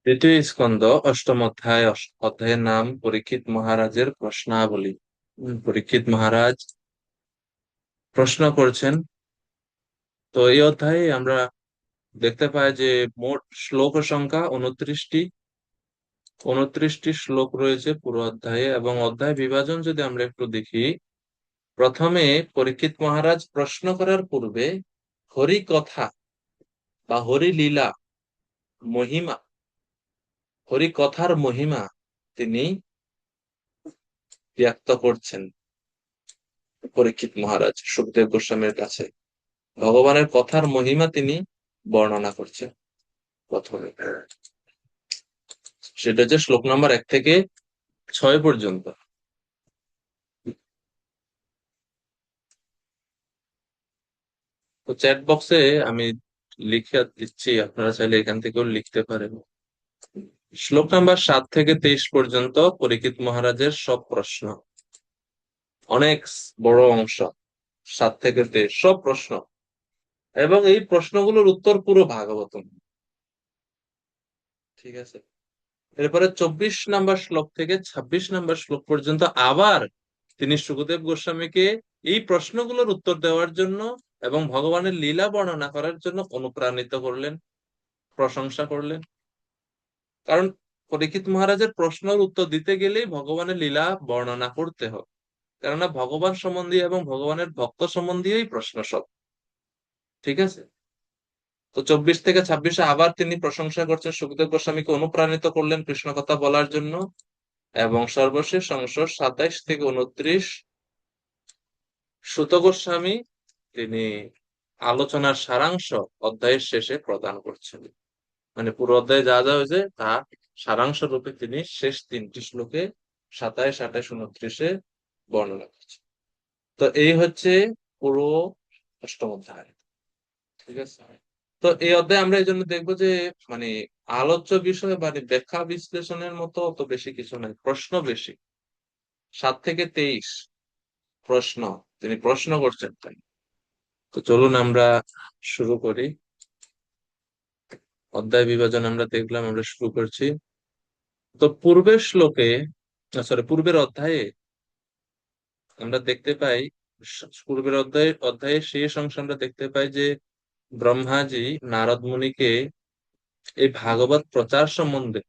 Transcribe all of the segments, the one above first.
দ্বিতীয় স্কন্ধ অষ্টম অধ্যায় অধ্যায়ের নাম পরীক্ষিত মহারাজের প্রশ্নাবলী। পরীক্ষিত মহারাজ প্রশ্ন করছেন। তো এই অধ্যায়ে আমরা দেখতে পাই যে মোট শ্লোক সংখ্যা 29টি শ্লোক রয়েছে পুরো অধ্যায়ে। এবং অধ্যায় বিভাজন যদি আমরা একটু দেখি, প্রথমে পরীক্ষিত মহারাজ প্রশ্ন করার পূর্বে হরি কথা বা হরি লীলা মহিমা, হরি কথার মহিমা তিনি ব্যক্ত করছেন পরীক্ষিত মহারাজ সুখদেব গোস্বামীর কাছে। ভগবানের কথার মহিমা তিনি বর্ণনা করছেন প্রথমে। সেটা হচ্ছে শ্লোক নম্বর 1 থেকে 6 পর্যন্ত। তো চ্যাট বক্সে আমি লিখে দিচ্ছি, আপনারা চাইলে এখান থেকেও লিখতে পারেন। শ্লোক নাম্বার 7 থেকে 23 পর্যন্ত পরীক্ষিত মহারাজের সব প্রশ্ন, অনেক বড় অংশ। 7 থেকে 23 সব প্রশ্ন, এবং এই প্রশ্নগুলোর উত্তর পুরো ভাগবতম। ঠিক আছে। এরপরে 24 নম্বর শ্লোক থেকে 26 নম্বর শ্লোক পর্যন্ত আবার তিনি সুখদেব গোস্বামীকে এই প্রশ্নগুলোর উত্তর দেওয়ার জন্য এবং ভগবানের লীলা বর্ণনা করার জন্য অনুপ্রাণিত করলেন, প্রশংসা করলেন। কারণ পরীক্ষিত মহারাজের প্রশ্নের উত্তর দিতে গেলেই ভগবানের লীলা বর্ণনা করতে হবে, কেননা ভগবান সম্বন্ধীয় এবং ভগবানের ভক্ত সম্বন্ধীয়ই প্রশ্ন সব। ঠিক আছে। তো 24 থেকে 26-এ আবার তিনি প্রশংসা করছেন, সুখদেব গোস্বামীকে অনুপ্রাণিত করলেন কৃষ্ণ কথা বলার জন্য। এবং সর্বশেষ অংশ 27 থেকে 29 সুত গোস্বামী তিনি আলোচনার সারাংশ অধ্যায়ের শেষে প্রদান করছেন। মানে পুরো অধ্যায়ে যা যা হয়েছে তা সারাংশ রূপে তিনি শেষ 3টি শ্লোকে 27, 28, 29-এ বর্ণনা করছেন। তো এই হচ্ছে পুরো অষ্টম অধ্যায়। ঠিক আছে। তো এই অধ্যায়ে আমরা এই জন্য দেখবো যে মানে আলোচ্য বিষয় মানে ব্যাখ্যা বিশ্লেষণের মতো অত বেশি কিছু নাই, প্রশ্ন বেশি। 7 থেকে 23 প্রশ্ন, তিনি প্রশ্ন করছেন তাই। তো চলুন আমরা শুরু করি। অধ্যায় বিভাজন আমরা দেখলাম, আমরা শুরু করছি। তো পূর্বের শ্লোকে, পূর্বের অধ্যায়ে আমরা দেখতে পাই, পূর্বের অধ্যায়ের শেষ অংশ আমরা দেখতে পাই যে ব্রহ্মাজি নারদ মুনিকে এই ভাগবত প্রচার সম্বন্ধে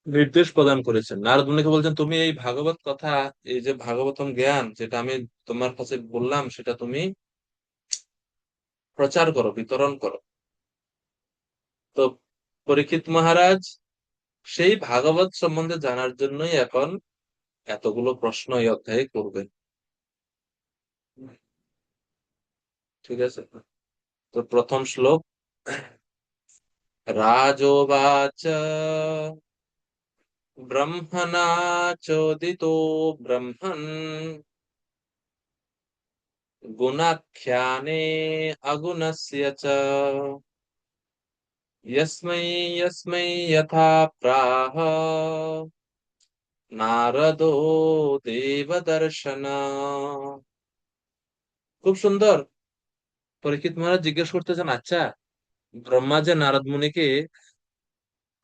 নির্দেশ প্রদান করেছেন। নারদ মুনিকে বলছেন, তুমি এই ভাগবত কথা, এই যে ভাগবতম জ্ঞান যেটা আমি তোমার কাছে বললাম, সেটা তুমি প্রচার করো, বিতরণ করো। তো পরীক্ষিত মহারাজ সেই ভাগবত সম্বন্ধে জানার জন্যই এখন এতগুলো প্রশ্ন এই অধ্যায়ে করবেন। ঠিক আছে। তো প্রথম শ্লোক, রাজোবাচ ব্রহ্মণা চোদিতো ব্রহ্মन् গুণাখ্যানে অগুণস্য চ यस्मै यस्मै यथा प्राह নারদো দেবদর্শন। খুব সুন্দর। পরীক্ষিত মহারাজ জিজ্ঞেস করতেছেন, আচ্ছা ব্রহ্মা যে নারদ মুনিকে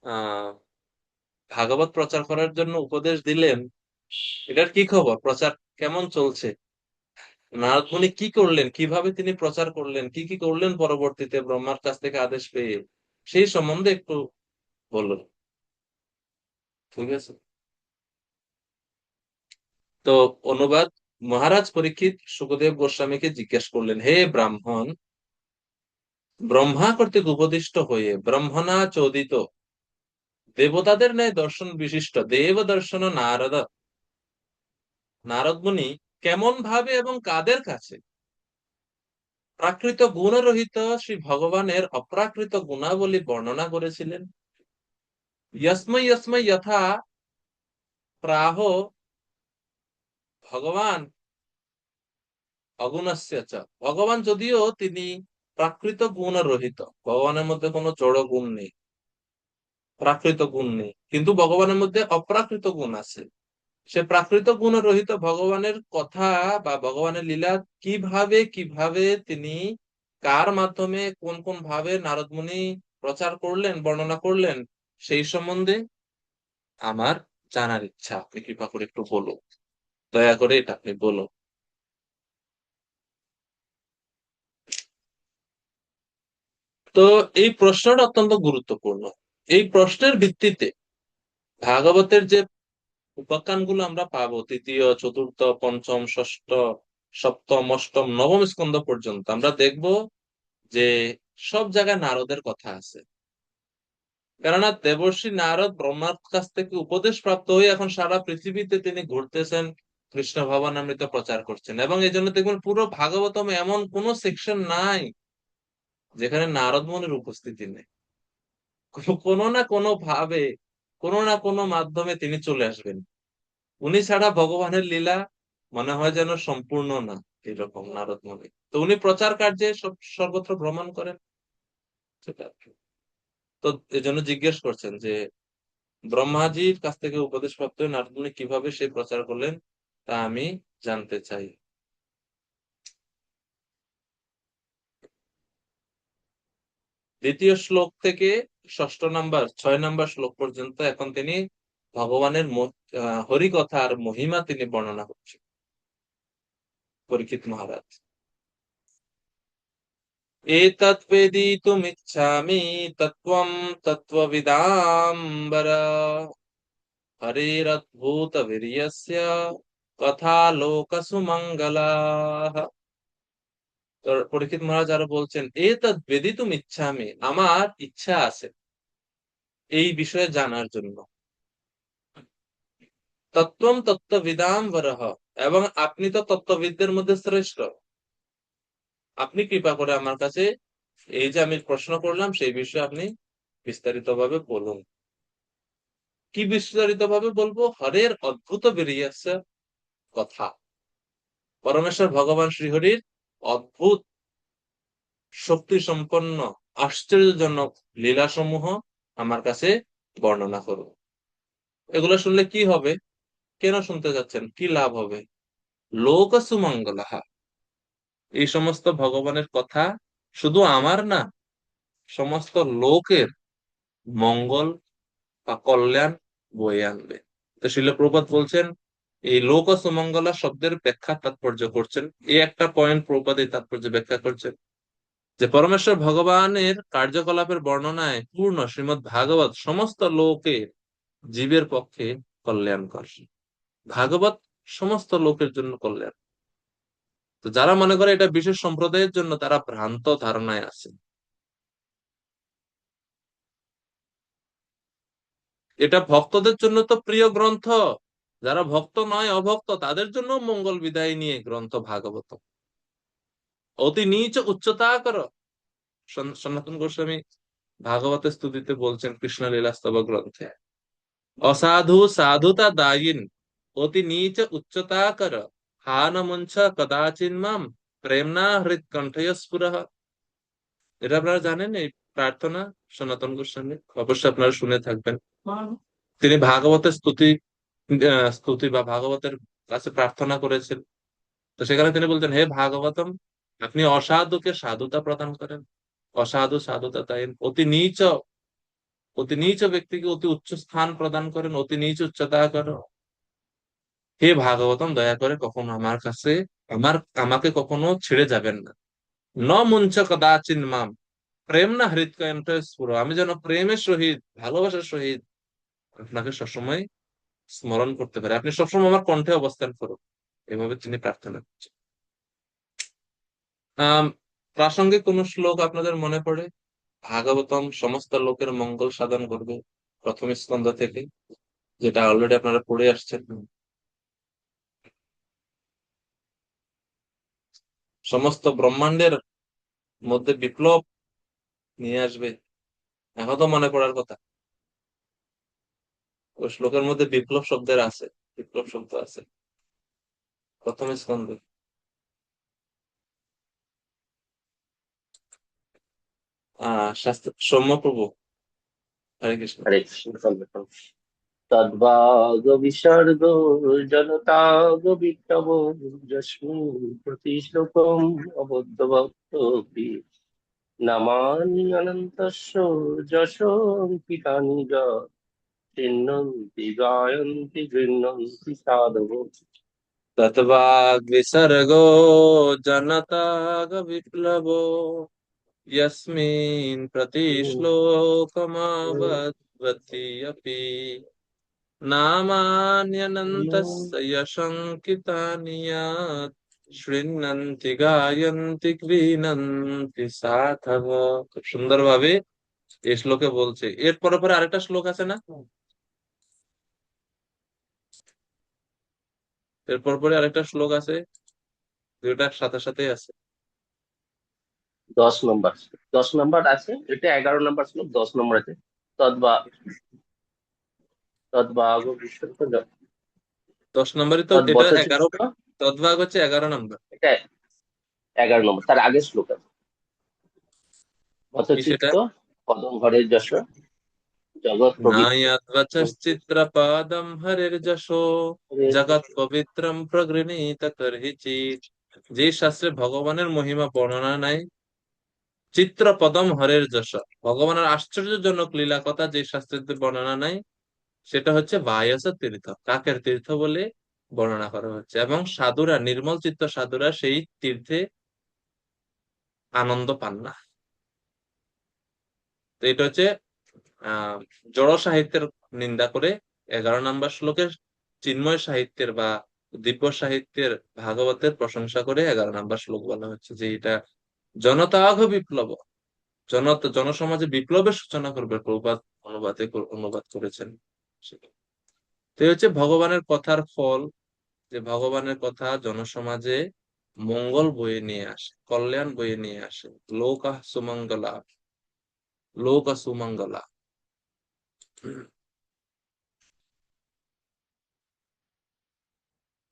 আহ ভাগবত প্রচার করার জন্য উপদেশ দিলেন, এটার কি খবর, প্রচার কেমন চলছে? নারদ মুনি কি করলেন, কিভাবে তিনি প্রচার করলেন, কি কি করলেন পরবর্তীতে ব্রহ্মার কাছ থেকে আদেশ পেয়ে, সেই সম্বন্ধে একটু বলুন। ঠিক আছে। তো অনুবাদ, মহারাজ পরীক্ষিত সুখদেব গোস্বামীকে জিজ্ঞেস করলেন, হে ব্রাহ্মণ, ব্রহ্মা কর্তৃক উপদিষ্ট হয়ে ব্রহ্মণা চোদিত দেবতাদের ন্যায় দর্শন বিশিষ্ট দেব দর্শন নারদ, নারদ মুনি কেমন ভাবে এবং কাদের কাছে প্রাকৃত গুণরহিত শ্রী ভগবানের অপ্রাকৃত গুণাবলী বর্ণনা করেছিলেন। ইয়স্মৈ ইয়স্মৈ যথা প্রাহ ভগবান অগুণস্য চ, ভগবান যদিও তিনি প্রাকৃত গুণ রহিত, ভগবানের মধ্যে কোনো জড় গুণ নেই, প্রাকৃত গুণ নেই, কিন্তু ভগবানের মধ্যে অপ্রাকৃত গুণ আছে। সে প্রাকৃত গুণ রহিত ভগবানের কথা বা ভগবানের লীলা কিভাবে কিভাবে তিনি কার মাধ্যমে কোন কোন ভাবে নারদ মুনি প্রচার করলেন, বর্ণনা করলেন, সেই সম্বন্ধে আমার জানার ইচ্ছা। আপনি কৃপা করে একটু বলুন, দয়া করে এটা আপনি বলুন। তো এই প্রশ্নটা অত্যন্ত গুরুত্বপূর্ণ। এই প্রশ্নের ভিত্তিতে ভাগবতের যে উপাখ্যানগুলো আমরা পাবো, তৃতীয়, চতুর্থ, পঞ্চম, ষষ্ঠ, সপ্তম, অষ্টম, নবম স্কন্ধ পর্যন্ত, আমরা দেখব যে সব জায়গায় নারদের কথা আছে। কেননা দেবর্ষি নারদ ব্রহ্মার কাছ থেকে উপদেশ প্রাপ্ত হয়ে এখন সারা পৃথিবীতে তিনি ঘুরতেছেন, কৃষ্ণ ভবনামৃত প্রচার করছেন। এবং এই জন্য দেখবেন পুরো ভাগবতম এমন কোন সেকশন নাই যেখানে নারদ মুনির উপস্থিতি নেই। কোনো না কোনো ভাবে, কোনো না কোনো মাধ্যমে তিনি চলে আসবেন। উনি ছাড়া ভগবানের লীলা মনে হয় যেন সম্পূর্ণ না, এরকম নারদ মুনি। তো উনি প্রচার কার্যে সর্বত্র ভ্রমণ করেন, সেটা আর কি। তো এই জন্য জিজ্ঞেস করছেন যে ব্রহ্মাজির কাছ থেকে উপদেশ প্রাপ্ত হয়ে নারদ মুনি কিভাবে সে প্রচার করলেন, তা আমি জানতে চাই। দ্বিতীয় শ্লোক থেকে ষষ্ঠ নাম্বার, 6 নাম্বার শ্লোক পর্যন্ত এখন তিনি ভগবানের হরিকথা আর মহিমা তিনি বর্ণনা করছেন, পরীক্ষিত মহারাজ। एतत् वेदितुमिच्छामि तत्त्वं तत्त्वविदां वर, हरेरद्भुतवीर्यस्य কথালোকসুমঙ্গলাঃ। তো পরীক্ষিত মহারাজ আরো বলছেন, এতৎ বেদিতুম ইচ্ছামি, আমার ইচ্ছা আছে এই বিষয়ে জানার জন্য। তত্ত্বম তত্ত্ববিদাম বরহ, এবং আপনি তো তত্ত্ববিদদের মধ্যে শ্রেষ্ঠ। আপনি কৃপা করে আমার কাছে এই যে আমি প্রশ্ন করলাম সেই বিষয়ে আপনি বিস্তারিত ভাবে বলুন। কি বিস্তারিত ভাবে বলবো? হরের অদ্ভুত বেরিয়েছে কথা, পরমেশ্বর ভগবান শ্রীহরির অদ্ভুত শক্তি সম্পন্ন আশ্চর্যজনক লীলা সমূহ আমার কাছে বর্ণনা করো। এগুলো শুনলে কি হবে? কেন শুনতে যাচ্ছেন? কি লাভ হবে? লোক সুমঙ্গলাহা, এই সমস্ত ভগবানের কথা শুধু আমার না, সমস্ত লোকের মঙ্গল বা কল্যাণ বয়ে আনবে। তো শিল প্রপাত বলছেন, এই লোক সুমঙ্গলা শব্দের ব্যাখ্যা তাৎপর্য করছেন, এই একটা পয়েন্ট প্রপাত এই তাৎপর্য ব্যাখ্যা করছেন যে পরমেশ্বর ভগবানের কার্যকলাপের বর্ণনায় পূর্ণ শ্রীমৎ ভাগবত সমস্ত লোকের জীবের পক্ষে কল্যাণকর। ভাগবত সমস্ত লোকের জন্য কল্যাণ। তো যারা মনে করে এটা বিশেষ সম্প্রদায়ের জন্য, তারা ভ্রান্ত ধারণায় আছে। এটা ভক্তদের জন্য তো প্রিয় গ্রন্থ, যারা ভক্ত নয়, অভক্ত, তাদের জন্য মঙ্গল বিদায় নিয়ে গ্রন্থ ভাগবত। অতি নীচ উচ্চতা করো, সনাতন গোস্বামী ভাগবতের স্তুতিতে বলছেন কৃষ্ণ লীলাস্তব গ্রন্থে, অসাধু সাধুতা দায়িন অতি নীচ উচ্চতা কর, হান মুঞ্চ কদাচিন মাম প্রেমনা হৃৎকণ্ঠয় স্ফুরঃ। এটা আপনারা জানেন এই প্রার্থনা? সনাতন গোস্বামী অবশ্যই আপনারা শুনে থাকবেন। তিনি ভাগবতের স্তুতি বা ভাগবতের কাছে প্রার্থনা করেছেন। তো সেখানে তিনি বলতেন, হে ভাগবতম, আপনি অসাধুকে সাধুতা প্রদান করেন, অসাধু সাধুতা তাই, অতি নীচ ব্যক্তিকে অতি উচ্চ স্থান প্রদান করেন, অতি নীচ উচ্চতা করো। হে ভাগবতম, দয়া করে কখনো আমার কাছে আমাকে কখনো ছেড়ে যাবেন না। ন মুঞ্চ কদাচিন মাম প্রেম না হৃৎকণ্ঠ স্ফুর, আমি যেন প্রেমের সহিত, ভালোবাসার সহিত আপনাকে সবসময় স্মরণ করতে পারি, আপনি সবসময় আমার কণ্ঠে অবস্থান করুন। এভাবে তিনি প্রার্থনা করছেন। আহ প্রাসঙ্গিক কোন শ্লোক আপনাদের মনে পড়ে? ভাগবতম সমস্ত লোকের মঙ্গল সাধন করবে, প্রথম স্কন্ধ থেকে, যেটা অলরেডি আপনারা পড়ে আসছেন। সমস্ত ব্রহ্মাণ্ডের মধ্যে বিপ্লব নিয়ে আসবে, এখন তো মনে পড়ার কথা। ওই শ্লোকের মধ্যে বিপ্লব শব্দের আছে, বিপ্লব শব্দ আছে প্রথম স্কন্ধে। শাস্ত্র সৌম্যপ্রভু, হরে কৃষ্ণ। হরে কৃষ্ণ। তদ্ভাগ বিসর্গ জনতাগ বিপ্লব যস্মিন প্রতি শ্লোকম অবদ্ধ ভক্ত নামানি অনন্তস্য যশোঙ্কিতানি চ চিন্নন্তি গায়ন্তি গৃह्णन्ति সাধবো। तत्वाग् विसर्गो जनताग विप्लवो यस्मिन् प्रतिश्लोकमावद्वति अपि नामान्यनन्तस्य यशङ्कितानि यत् শৃণ্বন্তি গায়ন্তি গৃহণন্তি সাধব। খুব সুন্দর ভাবে এই শ্লোকে বলছে। এর পরে পরে আরেকটা শ্লোক আছে না? এর পর পরে আরেকটা শ্লোক আছে, দুইটার সাথে সাথে আছে। 10 নম্বর, 10 নম্বর আছে, এটা 11 নম্বর ছিল, 10 নম্বর আছে। তদ্বা তদ্বাগ বিশ্বর্গ 10 নম্বরই তো, এটা তদ্বত 11। চিত্ত, তদ্ভাগ হচ্ছে 11 নম্বর। এটা 11 নম্বর, তার আগের শ্লোক আছে। বত কি সেটা? চিত্ত পদম হরে যশ জগৎ পবিত্র নায়াৎবচশ্চিত্রপাদম হরির্যশো জগৎ পবিত্রম প্রগৃহীত কর্হিচিৎ। যে শাস্ত্রে ভগবানের মহিমা বর্ণনা নাই, চিত্রপদম হরের যশ, ভগবানের আশ্চর্যজনক লীলা কথা যে শাস্ত্রে বর্ণনা নাই, সেটা হচ্ছে বায়স তীর্থ, কাকের তীর্থ বলে বর্ণনা করা হচ্ছে। এবং সাধুরা, নির্মল চিত্ত সাধুরা সেই তীর্থে আনন্দ পান না। তো এটা হচ্ছে আহ জড় সাহিত্যের নিন্দা করে 11 নম্বর শ্লোকের, চিন্ময় সাহিত্যের বা দিব্য সাহিত্যের, ভাগবতের প্রশংসা করে 11 নম্বর শ্লোক বলা হচ্ছে যে এটা জনতাঘ বিপ্লব, জনসমাজে বিপ্লবের সূচনা করবে প্রভুপাদ অনুবাদ করেছেন। তো এই হচ্ছে ভগবানের কথার ফল, যে ভগবানের কথা জনসমাজে মঙ্গল বয়ে নিয়ে আসে, কল্যাণ বয়ে নিয়ে আসে। লোকা সুমঙ্গলা, লোকা সুমঙ্গলা।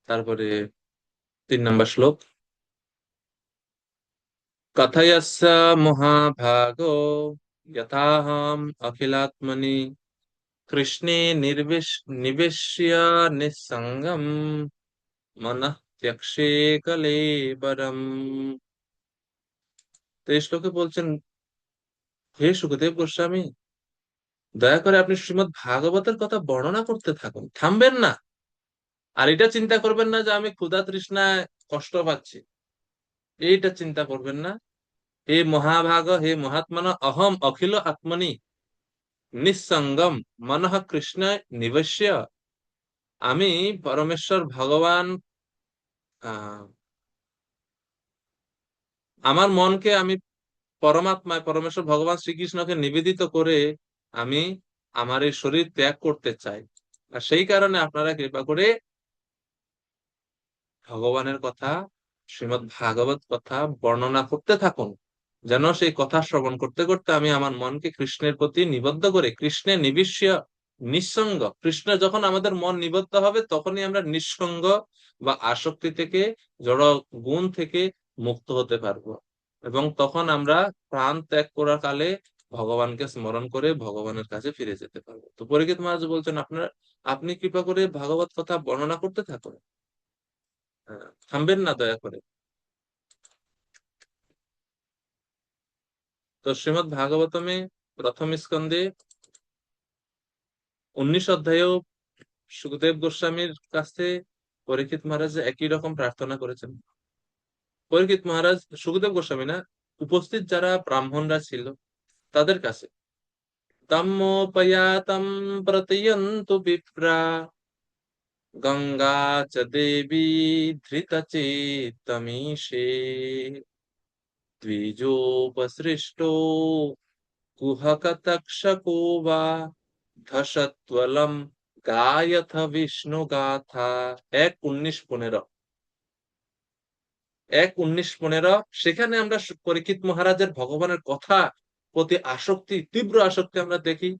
তারপরে 3 নম্বর শ্লোক, কথয়স্য মহাভাগো যথাহম অখিলাত্মনি কৃষ্ণে নিবেশ্য নিঃসঙ্গম মনঃ ত্যক্ষ্যে কলেবরম। তো এই শ্লোকে বলছেন, হে সুখদেব গোস্বামী, দয়া করে আপনি শ্রীমদ্ ভাগবতের কথা বর্ণনা করতে থাকুন, থামবেন না। আর এটা চিন্তা করবেন না যে আমি ক্ষুধা তৃষ্ণায় কষ্ট পাচ্ছি, এইটা চিন্তা করবেন না। হে মহাভাগ, হে মহাত্মন, অহম অখিল আত্মনি নিঃসঙ্গম মনঃ কৃষ্ণ নিবস্য। আমি পরমেশ্বর ভগবান, আহ আমার মনকে আমি পরমাত্মায়, পরমেশ্বর ভগবান শ্রীকৃষ্ণকে নিবেদিত করে আমি আমার এই শরীর ত্যাগ করতে চাই। আর সেই কারণে আপনারা কৃপা করে ভগবানের কথা, শ্রীমদ্ ভাগবত কথা বর্ণনা করতে থাকুন, যেন সেই কথা শ্রবণ করতে করতে আমি আমার মনকে কৃষ্ণের প্রতি নিবদ্ধ করে, কৃষ্ণে নিবিশ্য নিঃসঙ্গ, কৃষ্ণ যখন আমাদের মন নিবদ্ধ হবে তখনই আমরা নিঃসঙ্গ বা আসক্তি থেকে, জড় গুণ থেকে মুক্ত হতে পারবো। এবং তখন আমরা প্রাণ ত্যাগ করার কালে ভগবানকে স্মরণ করে ভগবানের কাছে ফিরে যেতে পারবো। তো পরীক্ষিত মহারাজ বলছেন, আপনি কৃপা করে ভাগবত কথা বর্ণনা করতে থাকুন, থামবেন না দয়া করে। তো শ্রীমদ্ ভাগবতমে প্রথম স্কন্ধে 19 অধ্যায়েও সুখদেব গোস্বামীর কাছে পরীক্ষিত মহারাজ একই রকম প্রার্থনা করেছেন। পরীক্ষিত মহারাজ, সুখদেব গোস্বামী না, উপস্থিত যারা ব্রাহ্মণরা ছিল তাদের কাছে, তম্মোপয়াতম প্রতয়ন্তু বিপ্রা গঙ্গা চ দেবী ধৃতচেত্তমীশে দ্বিজোপসৃষ্টো কুহকতক্ষকো বা ধসত্বলম গায়থ বিষ্ণু গাথা। 1:19-15, 1:19-15 সেখানে আমরা পরীক্ষিত মহারাজের ভগবানের কথা প্রতি আসক্তি, তীব্র আসক্তি আমরা দেখি।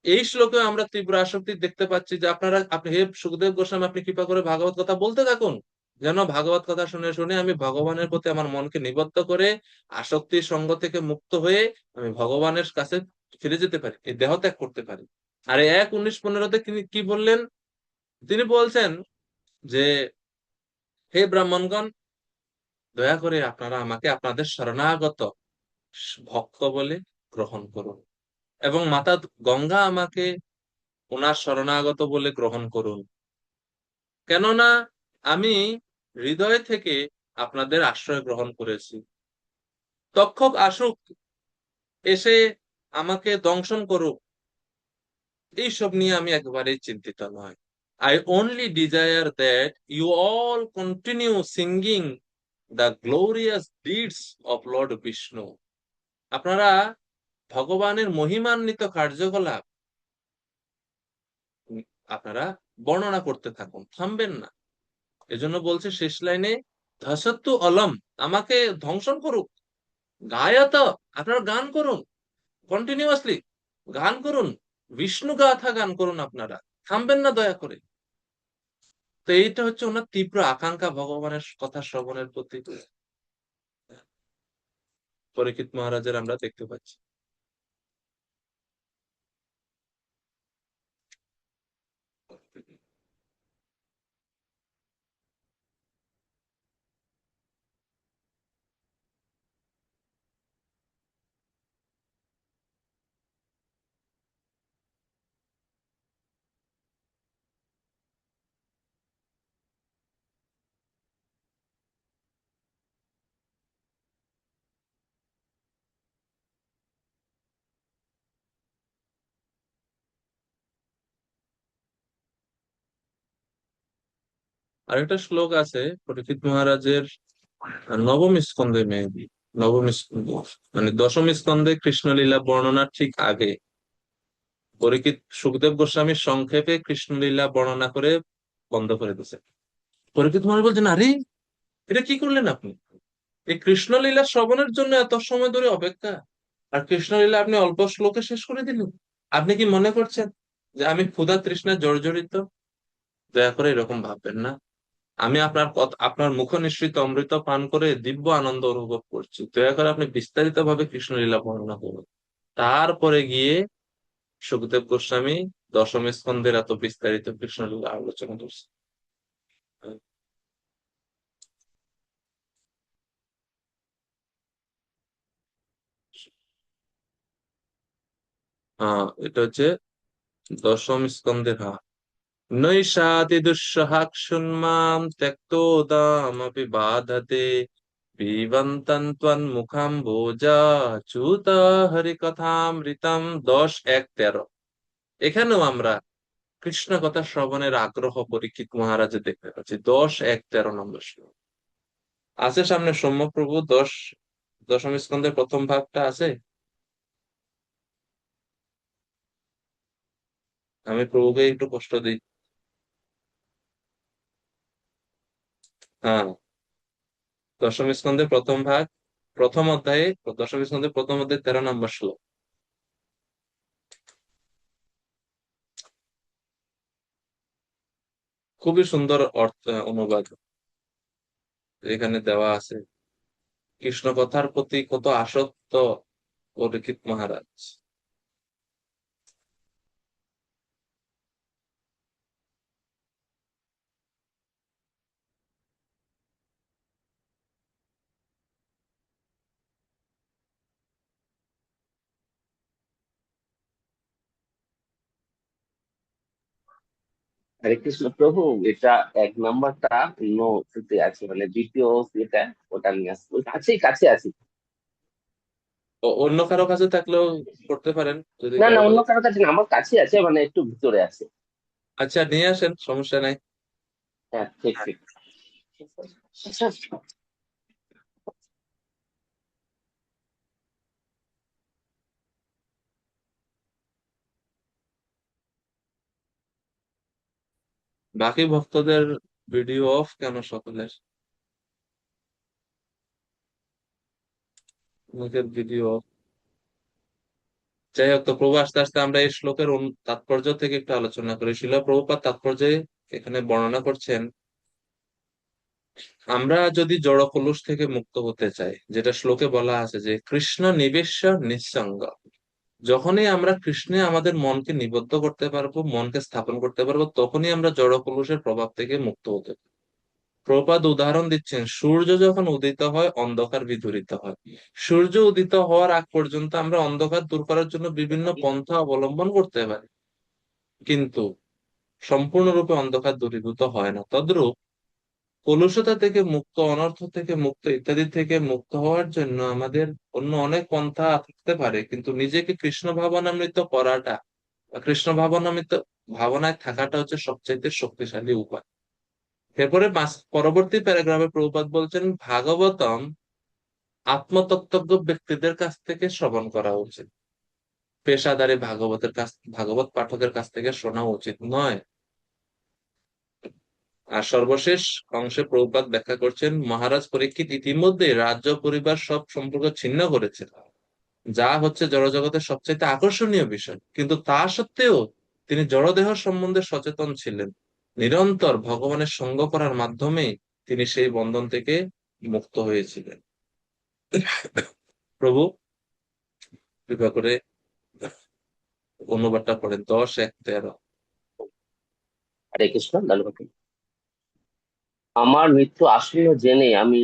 এই শ্লোকে আমরা তীব্র আসক্তি দেখতে পাচ্ছি যে আপনি হে সুখদেব গোস্বামী, আপনি কৃপা করে ভাগবত কথা বলতে থাকুন, যেন ভাগবত কথা শুনে শুনে আমি ভগবানের প্রতি আমার মনকে নিবদ্ধ করে আসক্তির সঙ্গ থেকে মুক্ত হয়ে আমি ভগবানের কাছে ফিরে যেতে পারি, এই দেহ ত্যাগ করতে পারি। আর এই 1:19-15 তিনি কি বললেন? তিনি বলছেন যে হে ব্রাহ্মণগণ, দয়া করে আপনারা আমাকে আপনাদের শরণাগত ভক্ত বলে গ্রহণ করুন, এবং মাতা গঙ্গা আমাকে ওনার শরণাগত বলে গ্রহণ করুন, কেননা আমি হৃদয় থেকে আপনাদের আশ্রয় গ্রহণ করেছি। তক্ষক আসুক, এসে আমাকে দংশন করুক, এইসব নিয়ে আমি একেবারেই চিন্তিত নয়। I only desire that you all continue singing the glorious deeds of Lord Vishnu. আপনারা ভগবানের মহিমান্বিত কার্যকলাপ আপনারা বর্ণনা করতে থাকুন, থামবেন না। এজন্য বলছে শেষ লাইনে, ধাসত্তু অলম, আমাকে ধ্বংসন করুক, গায়ত, আপনারা গান করুন, কন্টিনিউয়াসলি গান করুন, বিষ্ণু গাথা গান করুন, আপনারা থামবেন না দয়া করে। তো এইটা হচ্ছে ওনার তীব্র আকাঙ্ক্ষা ভগবানের কথা শ্রবণের প্রতি পরীক্ষিত মহারাজের আমরা দেখতে পাচ্ছি। আরেকটা শ্লোক আছে পরীক্ষিত মহারাজের নবম স্কন্ধে, মেবি নবম স্কন্ধ, মানে দশম স্কন্ধে কৃষ্ণলীলা বর্ণনার ঠিক আগে পরীক্ষিত সুখদেব গোস্বামী সংক্ষেপে কৃষ্ণলীলা বর্ণনা করে বন্ধ করে দিয়েছে। পরীক্ষিত মহারাজ বলছেন, আরে এটা কি করলেন আপনি? এই কৃষ্ণলীলা শ্রবণের জন্য এত সময় ধরে অপেক্ষা, আর কৃষ্ণলীলা আপনি অল্প শ্লোকে শেষ করে দিলেন। আপনি কি মনে করছেন যে আমি ক্ষুধা তৃষ্ণায় জর্জরিত? দয়া করে এরকম ভাববেন না। আমি আপনার কথা, আপনার মুখ নিঃসৃত অমৃত পান করে দিব্য আনন্দ অনুভব করছি। দয়া করে আপনি বিস্তারিত ভাবে কৃষ্ণলীলা বর্ণনা করুন। তারপরে গিয়ে সুখদেব গোস্বামী দশম স্কন্ধের এত বিস্তারিত কৃষ্ণলীলা আলোচনা করছে। এটা হচ্ছে দশম স্কন্ধের। নৈষাতি দুঃসহাক শুন্মাম ত্যক্তোদামপি বাধতে পিবন্তং ত্বন্মুখাম্বোজা চ্যুতা হরিকথামৃতম। 10:1-13 এখানেও আমরা কৃষ্ণ কথা শ্রবণের আগ্রহ পরীক্ষিত মহারাজে দেখতে পাচ্ছি। 10:1-13 শ্লোক আছে সামনে। সৌম্যপ্রভু দশম স্কন্ধের প্রথম ভাগটা আছে। আমি প্রভুকে একটু কষ্ট দিই। হ্যাঁ, দশম স্কন্ধের প্রথম ভাগ, প্রথম অধ্যায়ে, দশম স্কন্ধের প্রথম অধ্যায়ে 13 শ্লোক। খুবই সুন্দর অর্থ অনুবাদ এখানে দেওয়া আছে। কৃষ্ণ কথার প্রতি কত আসক্ত পরীক্ষিত মহারাজ। হরে কৃষ্ণ প্রভু, এটা এক নাম্বারটা নো তে আছে, মানে দ্বিতীয় যেটা, ওটা নিয়ে আসছে, ওই কাছেই কাছে আছি। অন্য কারো কাছে থাকলেও করতে পারেন যদি না না, কারো অন্য কাছে। কারো কাছে না, আমার কাছে আছে, মানে একটু ভিতরে আছে। আচ্ছা, নিয়ে আসেন, সমস্যা নাই। হ্যাঁ, ঠিক ঠিক। আচ্ছা, বাকি ভক্তদের ভিডিও অফ কেন সকলের? অনেকের ভিডিও অফ। যাই হোক, তো প্রভু আস্তে আস্তে আমরা এই শ্লোকের তাৎপর্য থেকে একটু আলোচনা করি। শিল প্রভুপাদ তাৎপর্যে এখানে বর্ণনা করছেন, আমরা যদি জড় কলুষ থেকে মুক্ত হতে চাই, যেটা শ্লোকে বলা আছে যে কৃষ্ণ নিবেশ্য নিঃসঙ্গ, যখনই আমরা কৃষ্ণে আমাদের মনকে নিবদ্ধ করতে পারবো, মনকে স্থাপন করতে পারবো, তখনই আমরা জড় কলুষের প্রভাব থেকে মুক্ত হতে পারবো। প্রপাত উদাহরণ দিচ্ছেন, সূর্য যখন উদিত হয় অন্ধকার বিদূরিত হয়। সূর্য উদিত হওয়ার আগ পর্যন্ত আমরা অন্ধকার দূর করার জন্য বিভিন্ন পন্থা অবলম্বন করতে পারি, কিন্তু সম্পূর্ণরূপে অন্ধকার দূরীভূত হয় না। তদ্রূপ কলুষতা থেকে মুক্ত, অনর্থ থেকে মুক্ত ইত্যাদি থেকে মুক্ত হওয়ার জন্য আমাদের অন্য অনেক পন্থা থাকতে পারে, কিন্তু নিজেকে কৃষ্ণ ভাবনামৃত করাটা বা কৃষ্ণ ভাবনামৃত ভাবনায় থাকাটা হচ্ছে সবচাইতে শক্তিশালী উপায়। এরপরে পরবর্তী প্যারাগ্রাফে প্রভুপাদ বলছেন, ভাগবতম আত্মতত্ত্বজ্ঞ ব্যক্তিদের কাছ থেকে শ্রবণ করা উচিত, পেশাদারী ভাগবত পাঠকের কাছ থেকে শোনা উচিত নয়। আর সর্বশেষ অংশে প্রভুপাদ ব্যাখ্যা করছেন, মহারাজ পরীক্ষিত ইতিমধ্যে রাজ্য পরিবার সব সম্পর্ক ছিন্ন করেছে, যা হচ্ছে জড়জগতের সবচেয়ে আকর্ষণীয় বিষয়, কিন্তু তা সত্ত্বেও তিনি জড়দেহ সম্বন্ধে সচেতন ছিলেন। নিরন্তর ভগবানের সঙ্গ করার মাধ্যমে তিনি সেই বন্ধন থেকে মুক্ত হয়েছিলেন। প্রভু কৃপা করে অনুবাদটা পড়েন, 10:1-13। হরে কৃষ্ণ, ধন্যবাদ। আমার মৃত্যু আসন্ন জেনে আমি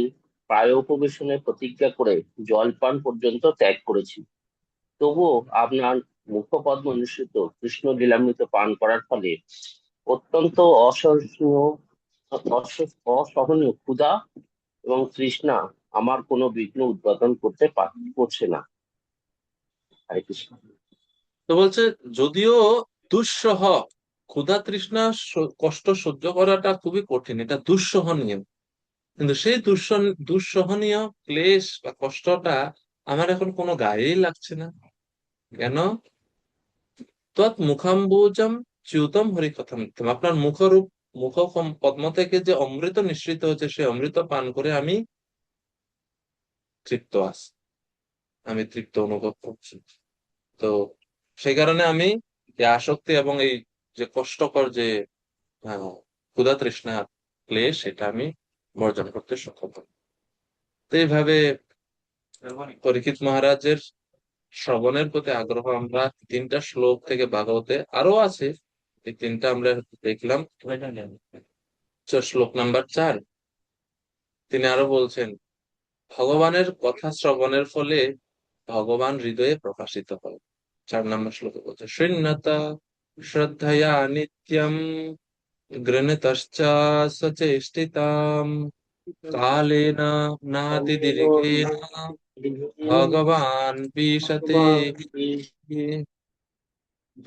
প্রায় উপবেশনের প্রতিজ্ঞা করে জলপান পর্যন্ত ত্যাগ করেছি। তবুও আপনার মুখপদ্ম অনুসৃত কৃষ্ণ লীলামৃত পান করার ফলে অত্যন্ত অসহনীয় ক্ষুধা এবং তৃষ্ণা আমার কোনো বিঘ্ন উদ্বোধন করছে না। হরে কৃষ্ণ। তো বলছে, যদিও দুঃসহ, ক্ষুধা তৃষ্ণা কষ্ট সহ্য করাটা খুবই কঠিন, এটা দুঃসহনীয়, কিন্তু সেই দুঃসহনীয় ক্লেশ বা কষ্টটা আমার এখন কোনো গায়েই লাগছে না। কেন? তৎ মুখাম্বুজম চ্যুতম হরিকথামৃতম, আপনার পদ্ম থেকে যে অমৃত নিঃসৃত হচ্ছে, সেই অমৃত পান করে আমি তৃপ্ত আছি, আমি তৃপ্ত অনুভব করছি। তো সেই কারণে আমি এই আসক্তি এবং এই যে কষ্টকর যে আহ, ক্ষুধা তৃষ্ণার ক্লেশ, সেটা আমি বর্জন করতে সক্ষম হই। তো এইভাবে পরীক্ষিত মহারাজের শ্রবণের প্রতি আগ্রহ আমরা 3টা শ্লোক থেকে ভাগবতে আরো আছে, এই 3টা আমরা দেখলাম। শ্লোক নাম্বার 4, তিনি আরো বলছেন, ভগবানের কথা শ্রবণের ফলে ভগবান হৃদয়ে প্রকাশিত হয়। 4 নম্বর শ্লোকে বলছে, শৃণ্যতা শ্রদ্ধয়া নিত্যম গৃহীতশ্চ সচেষ্টিতাম কালেন নাতি দীর্ঘেন ভগবান বিশতে।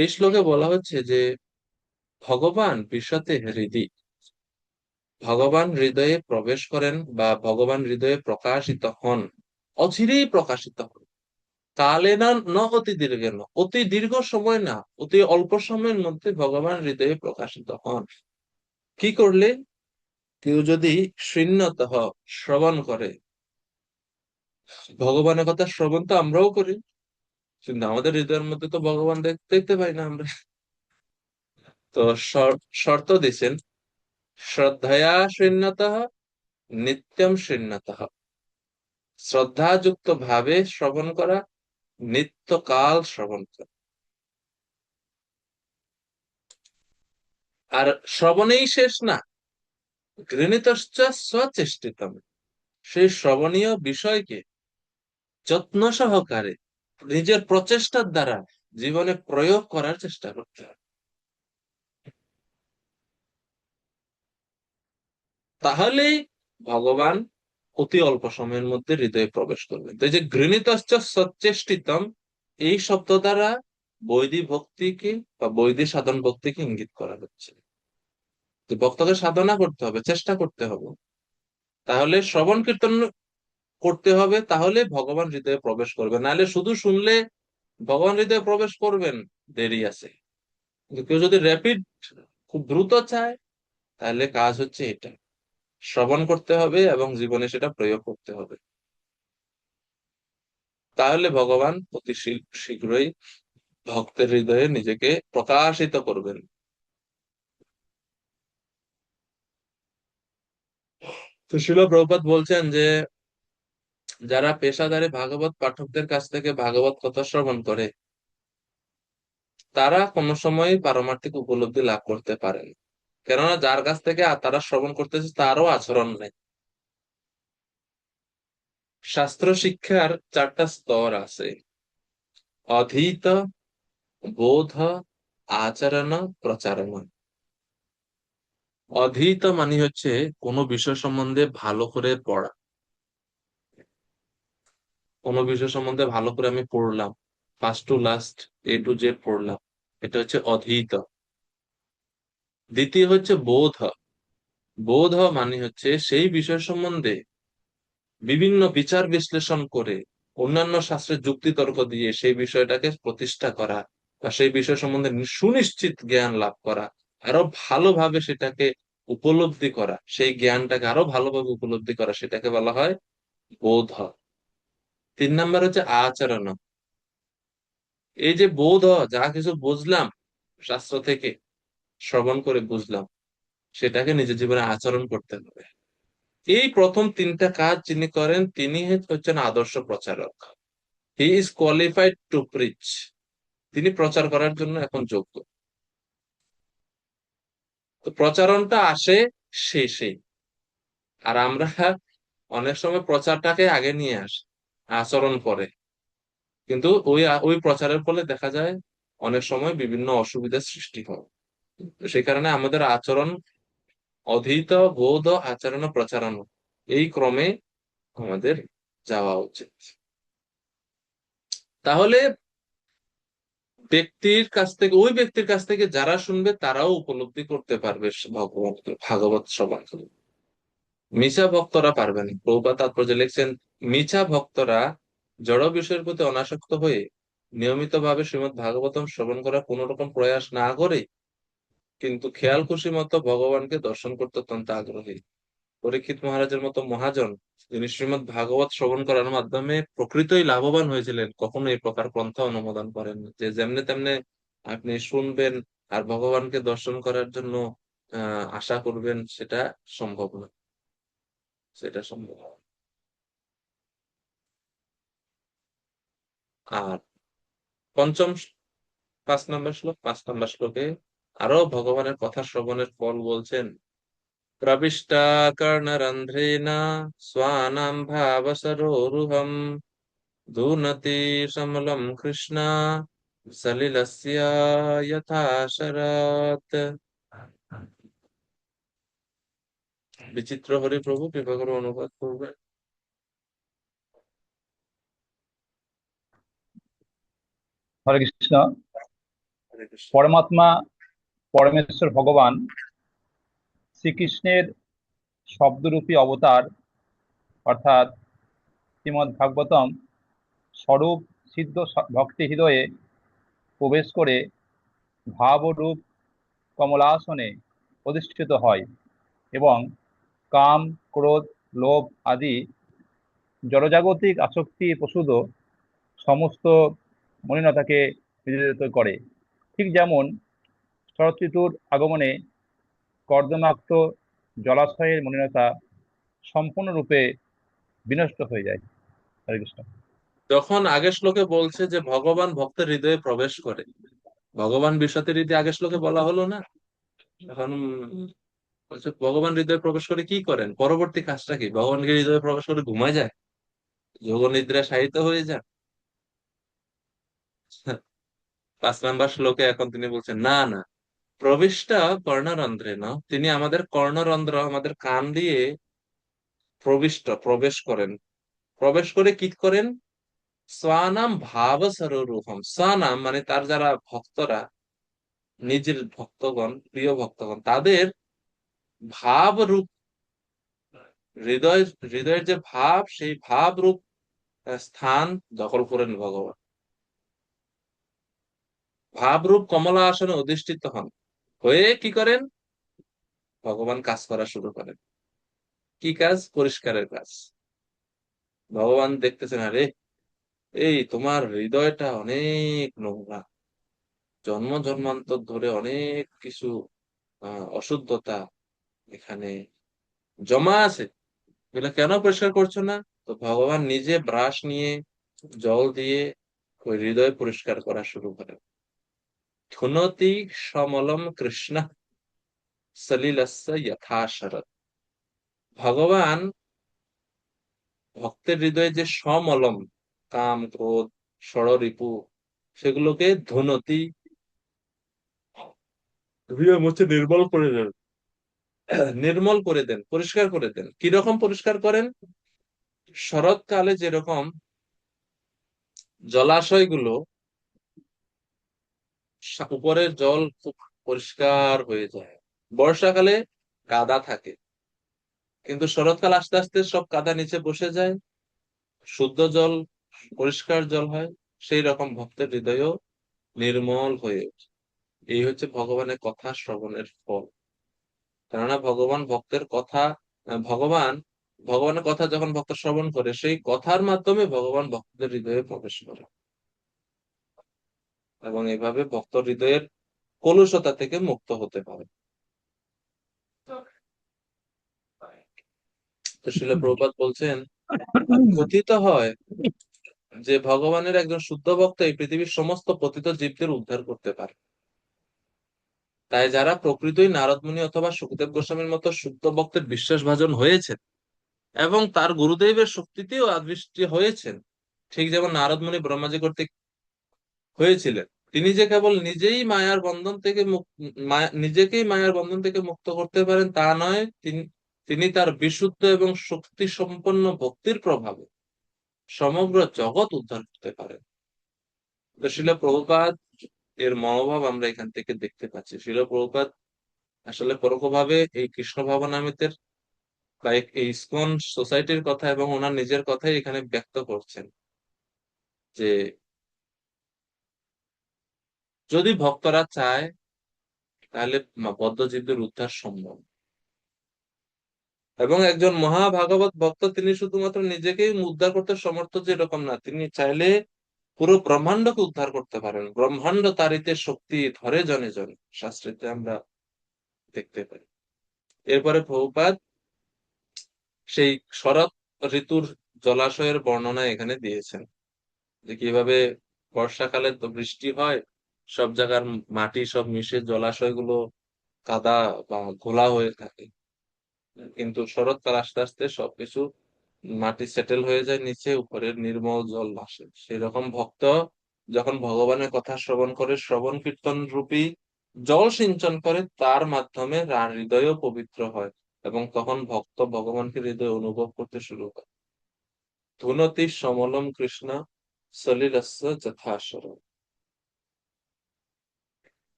এই শ্লোকে বলা হচ্ছে যে ভগবান বিশতে হৃদয়, ভগবান হৃদয়ে প্রবেশ করেন বা ভগবান হৃদয়ে প্রকাশিত হন, অচিরেই প্রকাশিত হন। কালে না, ন অতি দীর্ঘে, ন অতি দীর্ঘ সময় না, অতি অল্প সময়ের মধ্যে ভগবান হৃদয়ে প্রকাশিত হন। কি করলে? কেউ যদি শৃণ্যত শ্রবণ করে, ভগবানের কথা শ্রবণ তো আমরাও করি, কিন্তু আমাদের হৃদয়ের মধ্যে তো ভগবান দেখতে পাই না আমরা। তো শর্ত দিছেন, শ্রদ্ধয়া শৃণ্যত, নিত্যম শৃণ্যত, শ্রদ্ধাযুক্ত ভাবে শ্রবণ করা, নিত্যকাল শ্রবণ করা। আর শ্রবণেই শেষ না, গৃহীতশ্চ সচেষ্টিতম, সেই শ্রবণীয় বিষয়কে যত্ন সহকারে নিজের প্রচেষ্টার দ্বারা জীবনে প্রয়োগ করার চেষ্টা করতে হবে। তাহলেই ভগবান অতি অল্প সময়ের মধ্যে হৃদয়ে প্রবেশ করবেন। তো এই যে গৃহীতশ্চ সচেষ্টিতম, এই শব্দ দ্বারা বৈদিক ভক্তিকে বা বৈদিক সাধন ভক্তিকে ইঙ্গিত করা হচ্ছে। তো ভক্তকে সাধনা করতে হবে, চেষ্টা করতে হবে, তাহলে শ্রবণ কীর্তন করতে হবে, তাহলে ভগবান হৃদয়ে প্রবেশ করবে। নাহলে শুধু শুনলে ভগবান হৃদয়ে প্রবেশ করবেন, দেরি আছে। কিন্তু কেউ যদি র্যাপিড, খুব দ্রুত চায়, তাহলে কাজ হচ্ছে এটা, শ্রবণ করতে হবে এবং জীবনে সেটা প্রয়োগ করতে হবে, তাহলে ভগবান অতি শীঘ্রই ভক্তের হৃদয়ে নিজেকে প্রকাশিত করবেন। তো শিল প্রভুপাদ বলছেন যে যারা পেশাদারী ভাগবত পাঠকদের কাছ থেকে ভাগবত কথা শ্রবণ করে, তারা কোনো সময় পারমার্থিক উপলব্ধি লাভ করতে পারেন। কেননা যার কাছ থেকে তারা শ্রবণ করতেছে তারও আচরণ নেই। শাস্ত্র শিক্ষার 4টা স্তর আছে: অধীত, বোধ, আচরণ, প্রচারণ। অধীত মানে হচ্ছে কোনো বিষয় সম্বন্ধে ভালো করে পড়া। কোনো বিষয় সম্বন্ধে ভালো করে আমি পড়লাম, first to last, A to Z পড়লাম, এটা হচ্ছে অধীত। দ্বিতীয় হচ্ছে বোধ। বোধ মানে হচ্ছে সেই বিষয় সম্বন্ধে বিভিন্ন বিচার বিশ্লেষণ করে অন্যান্য শাস্ত্রের যুক্তি তর্ক দিয়ে সেই বিষয়টাকে প্রতিষ্ঠা করা, বা সেই বিষয় সম্বন্ধে সুনিশ্চিত জ্ঞান লাভ করা, আরো ভালোভাবে সেটাকে উপলব্ধি করা, সেই জ্ঞানটাকে আরো ভালোভাবে উপলব্ধি করা, সেটাকে বলা হয় বোধ। 3 নাম্বার হচ্ছে আচরণ। এই যে বোধ, যা কিছু বুঝলাম শাস্ত্র থেকে, শ্রবণ করে বুঝলাম, সেটাকে নিজের জীবনে আচরণ করতে হবে। এই প্রথম 3টা কাজ যিনি করেন তিনি হচ্ছেন আদর্শ প্রচারক। He is qualified two preach. তিনি প্রচার করার জন্য এখন যোগ্য। তো প্রচারণটা আসে শেষে, আর আমরা অনেক সময় প্রচারটাকে আগে নিয়ে আসি, আচরণ পরে। কিন্তু ওই ওই প্রচারের ফলে দেখা যায় অনেক সময় বিভিন্ন অসুবিধার সৃষ্টি হয়। তো সেই কারণে আমাদের আচরণ, অধীত, বোধ, আচরণ, প্রচারণ, এই ক্রমে আমাদের যাওয়া উচিত। তাহলে ওই ব্যক্তির কাছ থেকে যারা শুনবে তারাও উপলব্ধি করতে পারবে ভাগবত সবাই। মিছা ভক্তরা পারবে না। প্রভুপাদ তাৎপর্য লিখছেন, মিছা ভক্তরা জড় বিষয়ের প্রতি অনাসক্ত হয়ে নিয়মিতভাবে শ্রীমদ্ ভাগবতম শ্রবণ করার কোন রকম প্রয়াস না করে কিন্তু খেয়াল খুশি মতো ভগবানকে দর্শন করতে অত্যন্ত আগ্রহী। পরীক্ষিত মহারাজের মতো মহাজন, যিনি শ্রীমদ্ ভাগবত শ্রবণ করার মাধ্যমে প্রকৃতই লাভবান হয়েছিলেন, কখনো এই প্রকার পন্থা অনুমোদন করেন না যে যেমনে তেমনে আপনি শুনবেন আর ভগবানকে দর্শন করার জন্য আশা করবেন, সেটা সম্ভব না। সেটা সম্ভব না। আর পঞ্চম 5 নম্বর শ্লোকে আরো ভগবানের কথা শ্রবণের ফল বলছেন। প্রবিষ্টা কর্ণরন্ধ্রেণ স্বানাম ভাবসরোরুহম দুনতি সমলম কৃষ্ণ সলিলস্য যথা শরৎ। বিচিত্র হরি প্রভু কৃপা করে অনুবাদ করবে। হরে কৃষ্ণ। হরে কৃষ্ণ। পরমাত্মা পরমেশ্বর ভগবান শ্রীকৃষ্ণের শব্দরূপী অবতার অর্থাৎ শ্রীমদ্ ভাগবতম স্বরূপ সিদ্ধ ভক্তি হৃদয়ে প্রবেশ করে ভাব ও রূপ কমলাসনে অধিষ্ঠিত হয় এবং কাম, ক্রোধ, লোভ আদি জড়জাগতিক আসক্তি প্রসূত সমস্ত মলিনতাকে নির্যাতিত করে। ঠিক যেমন শরৎ ঋতুর আগমনে কর্দমাক্ত জলাশয়ের মলিনতা সম্পূর্ণরূপে বিনষ্ট হয়ে যায়। হরে কৃষ্ণ। যখন আগের শ্লোকে বলছে যে ভগবান ভক্তের হৃদয়ে প্রবেশ করে, ভগবান বিশ্বতের রীতি আগের শ্লোকে বলা হলো না? এখন বলছে ভগবান হৃদয়ে প্রবেশ করে কি করেন, পরবর্তী কাজটা কি? ভগবানকে হৃদয়ে প্রবেশ করে ঘুমায় যায়, যোগ নিদ্রা শায়িত হয়ে যায়? 5 নম্বর শ্লোকে এখন তিনি বলছেন না না, প্রবিষ্টা কর্ণরন্ধ্রে না, তিনি আমাদের কর্ণরন্ধ্র, আমাদের কান দিয়ে প্রবেশ করেন। প্রবেশ করে কি করেন? স্বানাম ভাব সরোরুহম। স্বানাম মানে তার যারা ভক্তরা, নিজের ভক্তগণ, প্রিয় ভক্তগণ, তাদের ভাব রূপ, হৃদয়, হৃদয়ের যে ভাব, সেই ভাব রূপ স্থান দখল করেন ভগবান। ভাবরূপ কমলা আসনে অধিষ্ঠিত হন, হয়ে কি করেন? ভগবান কাজ করা শুরু করেন। কি কাজ? পরিষ্কারের কাজ। ভগবান দেখতেছেন, আরে এই তোমার হৃদয়টা অনেক নোংরা, জন্ম জন্মান্তর ধরে অনেক কিছু অশুদ্ধতা এখানে জমা আছে, এগুলো কেন পরিষ্কার করছো না? তো ভগবান নিজে ব্রাশ নিয়ে জল দিয়ে ওই হৃদয় পরিষ্কার করা শুরু করেন। ধুনতি সমলম কৃষ্ণ সলিলস্য যথা শরৎ। ভগবান ভক্তের হৃদয়ে যে সমলম, কাম ক্রোধ ষড়রিপু, সেগুলোকে ধুনতি, ধুয়ে মুছে নির্মল করে দেন। নির্মল করে দেন, পরিষ্কার করে দেন। কিরকম পরিষ্কার করেন? শরৎকালে যেরকম জলাশয়গুলো উপরের জল খুব পরিষ্কার হয়ে যায়, বর্ষাকালে কাদা থাকে, কিন্তু শরৎকাল আসতে আসতে সব কাদা নিচে বসে যায়, শুদ্ধ জল, পরিষ্কার জল হয়। সেই রকম ভক্তের হৃদয়ও নির্মল হয়ে ওঠে। এই হচ্ছে ভগবানের কথা শ্রবণের ফল। কেননা ভগবান ভক্তের কথা, ভগবান ভগবানের কথা যখন ভক্ত শ্রবণ করে, সেই কথার মাধ্যমে ভগবান ভক্তদের হৃদয়ে প্রবেশ করে, এবং এইভাবে ভক্ত হৃদয়ের কলুষতা থেকে মুক্ত হতে পারে। তো শ্রীল প্রভুপাদ বলছেন, কথিত হয় যে ভগবানের একজন শুদ্ধ ভক্ত এই পৃথিবীর সমস্ত পতিত জীবদের উদ্ধার করতে পারে। তাই যারা প্রকৃতই নারদ মুনি অথবা সুখদেব গোস্বামীর মতো শুদ্ধ ভক্তের বিশ্বাসভাজন হয়েছেন এবং তার গুরুদেবের শক্তিতেও আবিষ্ট হয়েছেন, ঠিক যেমন নারদ মুনি ব্রহ্মাজি কর্তৃক হয়েছিলেন, তিনি যে কেবল নিজেই মায়ার বন্ধন থেকে নিজেকেই মায়ার বন্ধন থেকে মুক্ত করতে পারেন তা নয়, তিনি তিনি তার বিশুদ্ধ এবং শক্তি সম্পন্ন ভক্তির প্রভাবে সমগ্র জগৎ উদ্ধার করতে পারেন। তো শিল প্রভুপাদ এর মনোভাব আমরা এখান থেকে দেখতে পাচ্ছি। শিল প্রভুপাদ আসলে পরোক্ষভাবে এই কৃষ্ণ ভাবনামৃতের বা এই ইসকন সোসাইটির কথা এবং ওনার নিজের কথাই এখানে ব্যক্ত করছেন, যে যদি ভক্তরা চায় তাহলে বদ্ধজীবদের উদ্ধার সম্ভব। এবং একজন মহাভাগবত ভক্ত তিনি শুধুমাত্র নিজেকেই উদ্ধার করতে সমর্থ যে এরকম না, তিনি চাইলে পুরো ব্রহ্মাণ্ডকে উদ্ধার করতে পারেন। ব্রহ্মাণ্ড তারিতে শক্তি ধরে জনে জনে, শাস্ত্রেতে আমরা দেখতে পাই। এরপরে প্রভুপাদ সেই শরৎ ঋতুর জলাশয়ের বর্ণনা এখানে দিয়েছেন, যে কিভাবে বর্ষাকালে তো বৃষ্টি হয়, সব জায়গার মাটি সব মিশে জলাশয়গুলো কাদা বা ঘোলা হয়ে থাকে, কিন্তু শরৎকাল আস্তে আস্তে সবকিছু মাটি সেটেল হয়ে যায় নিচে, উপরের নির্মল জল ভাসে। সেরকম ভক্ত যখন ভগবানের কথা শ্রবণ করে, শ্রবণ কীর্তন রূপী জল সিঞ্চন করে, তার মাধ্যমে হৃদয়ও পবিত্র হয়, এবং তখন ভক্ত ভগবানকে হৃদয় অনুভব করতে শুরু করে। ধুনতি সমলম কৃষ্ণ সলিলস্য যথাশর।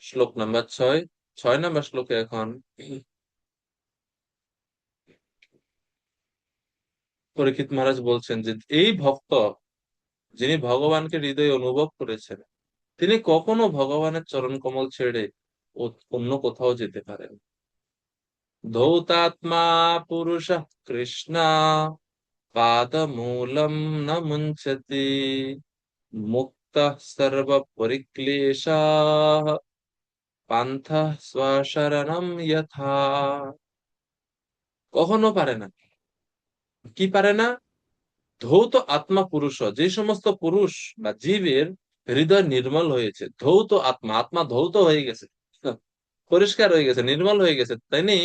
শ্লোক নাম্বার 6। 6 নম্বর শ্লোকে এখন পরীক্ষিত মহারাজ বলছেন যে এই ভক্ত, যিনি ভগবানকে হৃদয়ে অনুভব করেছেন, তিনি কখনো ভগবানের চরণ কমল ছেড়ে অন্য কোথাও যেতে পারেন। ধৌতাত্মা পুরুষ কৃষ্ণ পাদমূলম ন মুঞ্চতি, মুক্ত সর্ব পরিক্লেশা পান্থ স্বশরণম যথা। কখনো পারে না। কি পারে না? ধৌত আত্মা পুরুষ, যে সমস্ত পুরুষ বা জীবের হৃদয় নির্মল হয়েছে, ধৌত আত্মা, আত্মা ধৌত হয়ে গেছে, পরিষ্কার হয়ে গেছে, নির্মল হয়ে গেছে, তিনি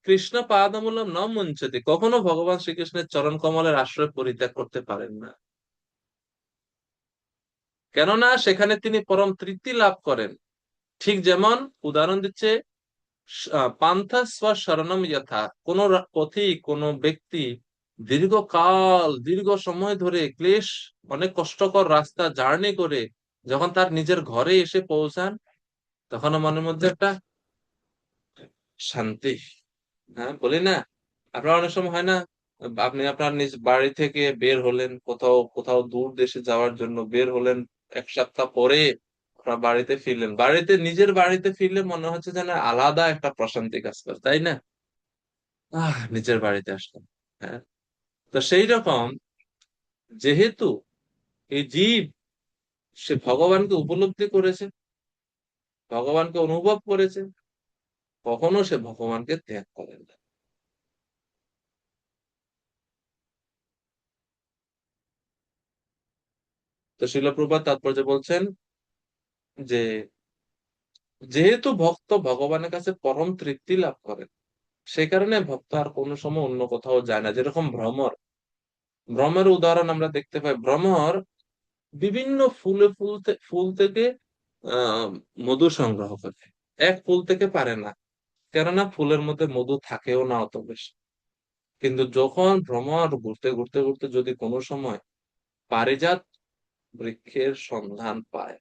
কৃষ্ণ পাদমূলম ন মুঞ্চতি, কখনো ভগবান শ্রীকৃষ্ণের চরণ কমলের আশ্রয় পরিত্যাগ করতে পারেন না। কেননা সেখানে তিনি পরম তৃপ্তি লাভ করেন। ঠিক যেমন উদাহরণ দিচ্ছে, পান্থা স্বশরণম যথা, কোন পথিক, কোন ব্যক্তি দীর্ঘকাল, দীর্ঘ সময় ধরে ক্লেশ, অনেক কষ্টকর রাস্তা জার্নি করে যখন তার নিজের ঘরে এসে পৌঁছান, তখন মনের মধ্যে একটা শান্তি। হ্যাঁ, বলি না, আপনার অনেক সময় হয় না, আপনি আপনার নিজ বাড়ি থেকে বের হলেন, কোথাও কোথাও দূর দেশে যাওয়ার জন্য বের হলেন, 1 সপ্তাহ পরে আপনার বাড়িতে ফিরলেন, নিজের বাড়িতে ফিরলে মনে হচ্ছে যেন আলাদা একটা প্রশান্তি কাজ করে, তাই না? নিজের বাড়িতে আসলাম। হ্যাঁ, তো সেই রকম, যেহেতু এই জীব সে ভগবানকে উপলব্ধি করেছে, ভগবানকে অনুভব করেছে, কখনো সে ভগবানকে ত্যাগ করেন না। তো শিল প্রভুপাদ তাৎপর্য বলছেন, যে যেহেতু ভক্ত ভগবানের কাছে পরম তৃপ্তি লাভ করেন, সেই কারণে ভক্ত আর কোনো সময় অন্য কোথাও যায় না। যেরকম ভ্রমর, ভ্রমের উদাহরণ আমরা দেখতে পাই। ভ্রমর বিভিন্ন ফুল থেকে আহ মধু সংগ্রহ করে, এক ফুল থেকে পারে না, কেননা ফুলের মধ্যে মধু থাকেও না অত বেশি। কিন্তু যখন ভ্রমর ঘুরতে ঘুরতে ঘুরতে যদি কোনো সময় পারিজাত বৃক্ষের সন্ধান পায়,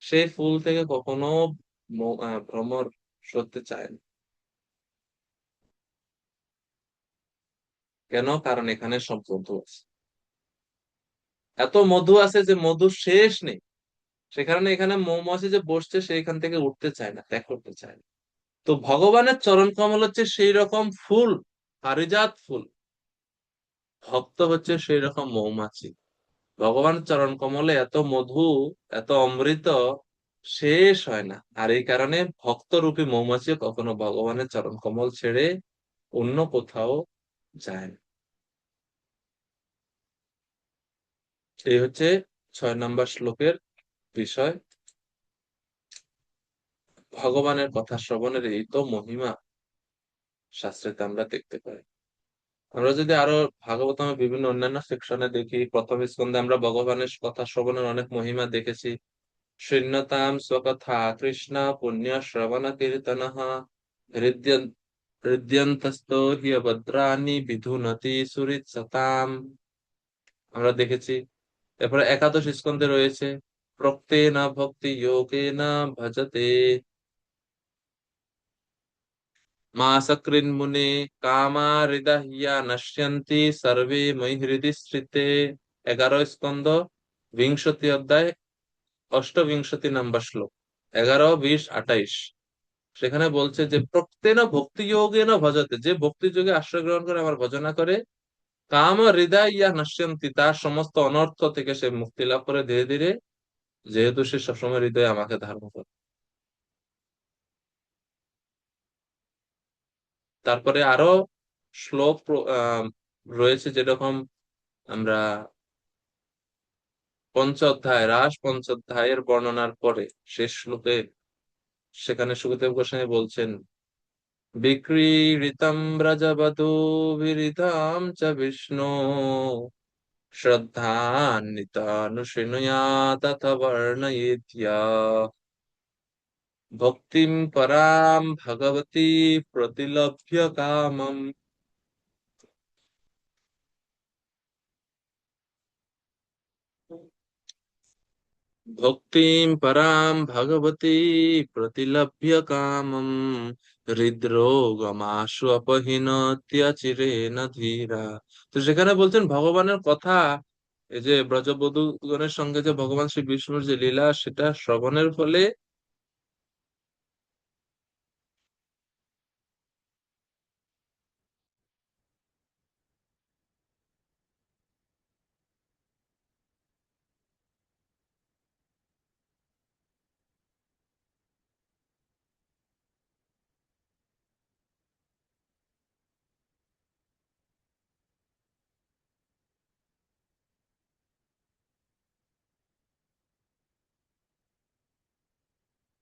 সেই ফুল থেকে কখনো ভ্রমর সরতে চায় না। কেন? কারণ এখানে সব মধু আছে, এত মধু আছে যে মধু শেষ নেই। সে কারণে এখানে মৌমাছি যে বসছে সেইখান থেকে উঠতে চায় না, ত্যাগ করতে চায় না। তো ভগবানের চরণ কমল হচ্ছে সেই রকম ফুল, পারিজাত ফুল। ভক্ত হচ্ছে সেই রকম মৌমাছি। ভগবানের চরণ কমলে এত মধু, এত অমৃত শেষ হয় না। আর এই কারণে ভক্ত রূপী মৌমাছি কখনো ভগবানের চরণ কমল ছেড়ে অন্য কোথাও যায় না। এই হচ্ছে 6 নম্বর শ্লোকের বিষয়। ভগবানের কথা শ্রবণের এই তো মহিমা শাস্ত্রেতে আমরা দেখতে পাই। আমরা যদি আরো ভাগবতমের বিভিন্ন অন্যান্য সেকশনে দেখি, প্রথম স্কন্ধে আমরা ভগবানের কথা শ্রবণের অনেক মহিমা দেখেছি। শৃণ্যতাম স্বকথা কৃষ্ণ পুণ্য শ্রবণ কীর্তনঃ হৃদ্যন্তস্থো ভদ্রাণি বিধুনতি সুহৃৎ সতাম, আমরা দেখেছি। এরপরে একাদশ স্কন্ধে রয়েছে প্রক্তেন ভক্তি যোগেন ভজতে মাসকৃন মুনে কামা হৃদয়া নশ্যন্তি সর্বে ময়ি হৃদি স্থিতে। 11 স্কন্ধ, বিংশতি অধ্যায়, 28 নম্বর শ্লোক, 11, 20, 28। সেখানে বলছে যে প্রত্যেন ভক্তি যোগে না ভজতে, যে ভক্তি যোগে আশ্রয় গ্রহণ করে আমার ভজনা করে, কাম হৃদয় ইয়া নশ্যন্তি, তার সমস্ত অনর্থ থেকে সে মুক্তি লাভ করে ধীরে ধীরে, যেহেতু সে সবসময় হৃদয়ে আমাকে ধারণ করে। তারপরে আরো শ্লোক রয়েছে, যেরকম আমরা পঞ্চঅধ্যায়, রাস পঞ্চঅধ্যায়ের বর্ণনার পরে শেষ শ্লোকে সেখানে সুখদেব গোস্বামী বলছেন বিক্রীড়িতম ব্রজবধূ বিরিতাম চ বিষ্ণু শ্রদ্ধান্বিতানুশৃণুয়াত বর্ণয়েত্যা ভক্তিম পরাম ভগবতী প্রতিলভ্য কামম। ভক্তিম পরাম ভগবতী প্রতিলভ্য কামম হৃদরোগমাশু অপহীনত্যচিরেণ ধীরা। তো সেখানে বলছেন ভগবানের কথা, এই যে ব্রজবধূগণের সঙ্গে যে ভগবান শ্রী বিষ্ণুর যে লীলা, সেটা শ্রবণের ফলে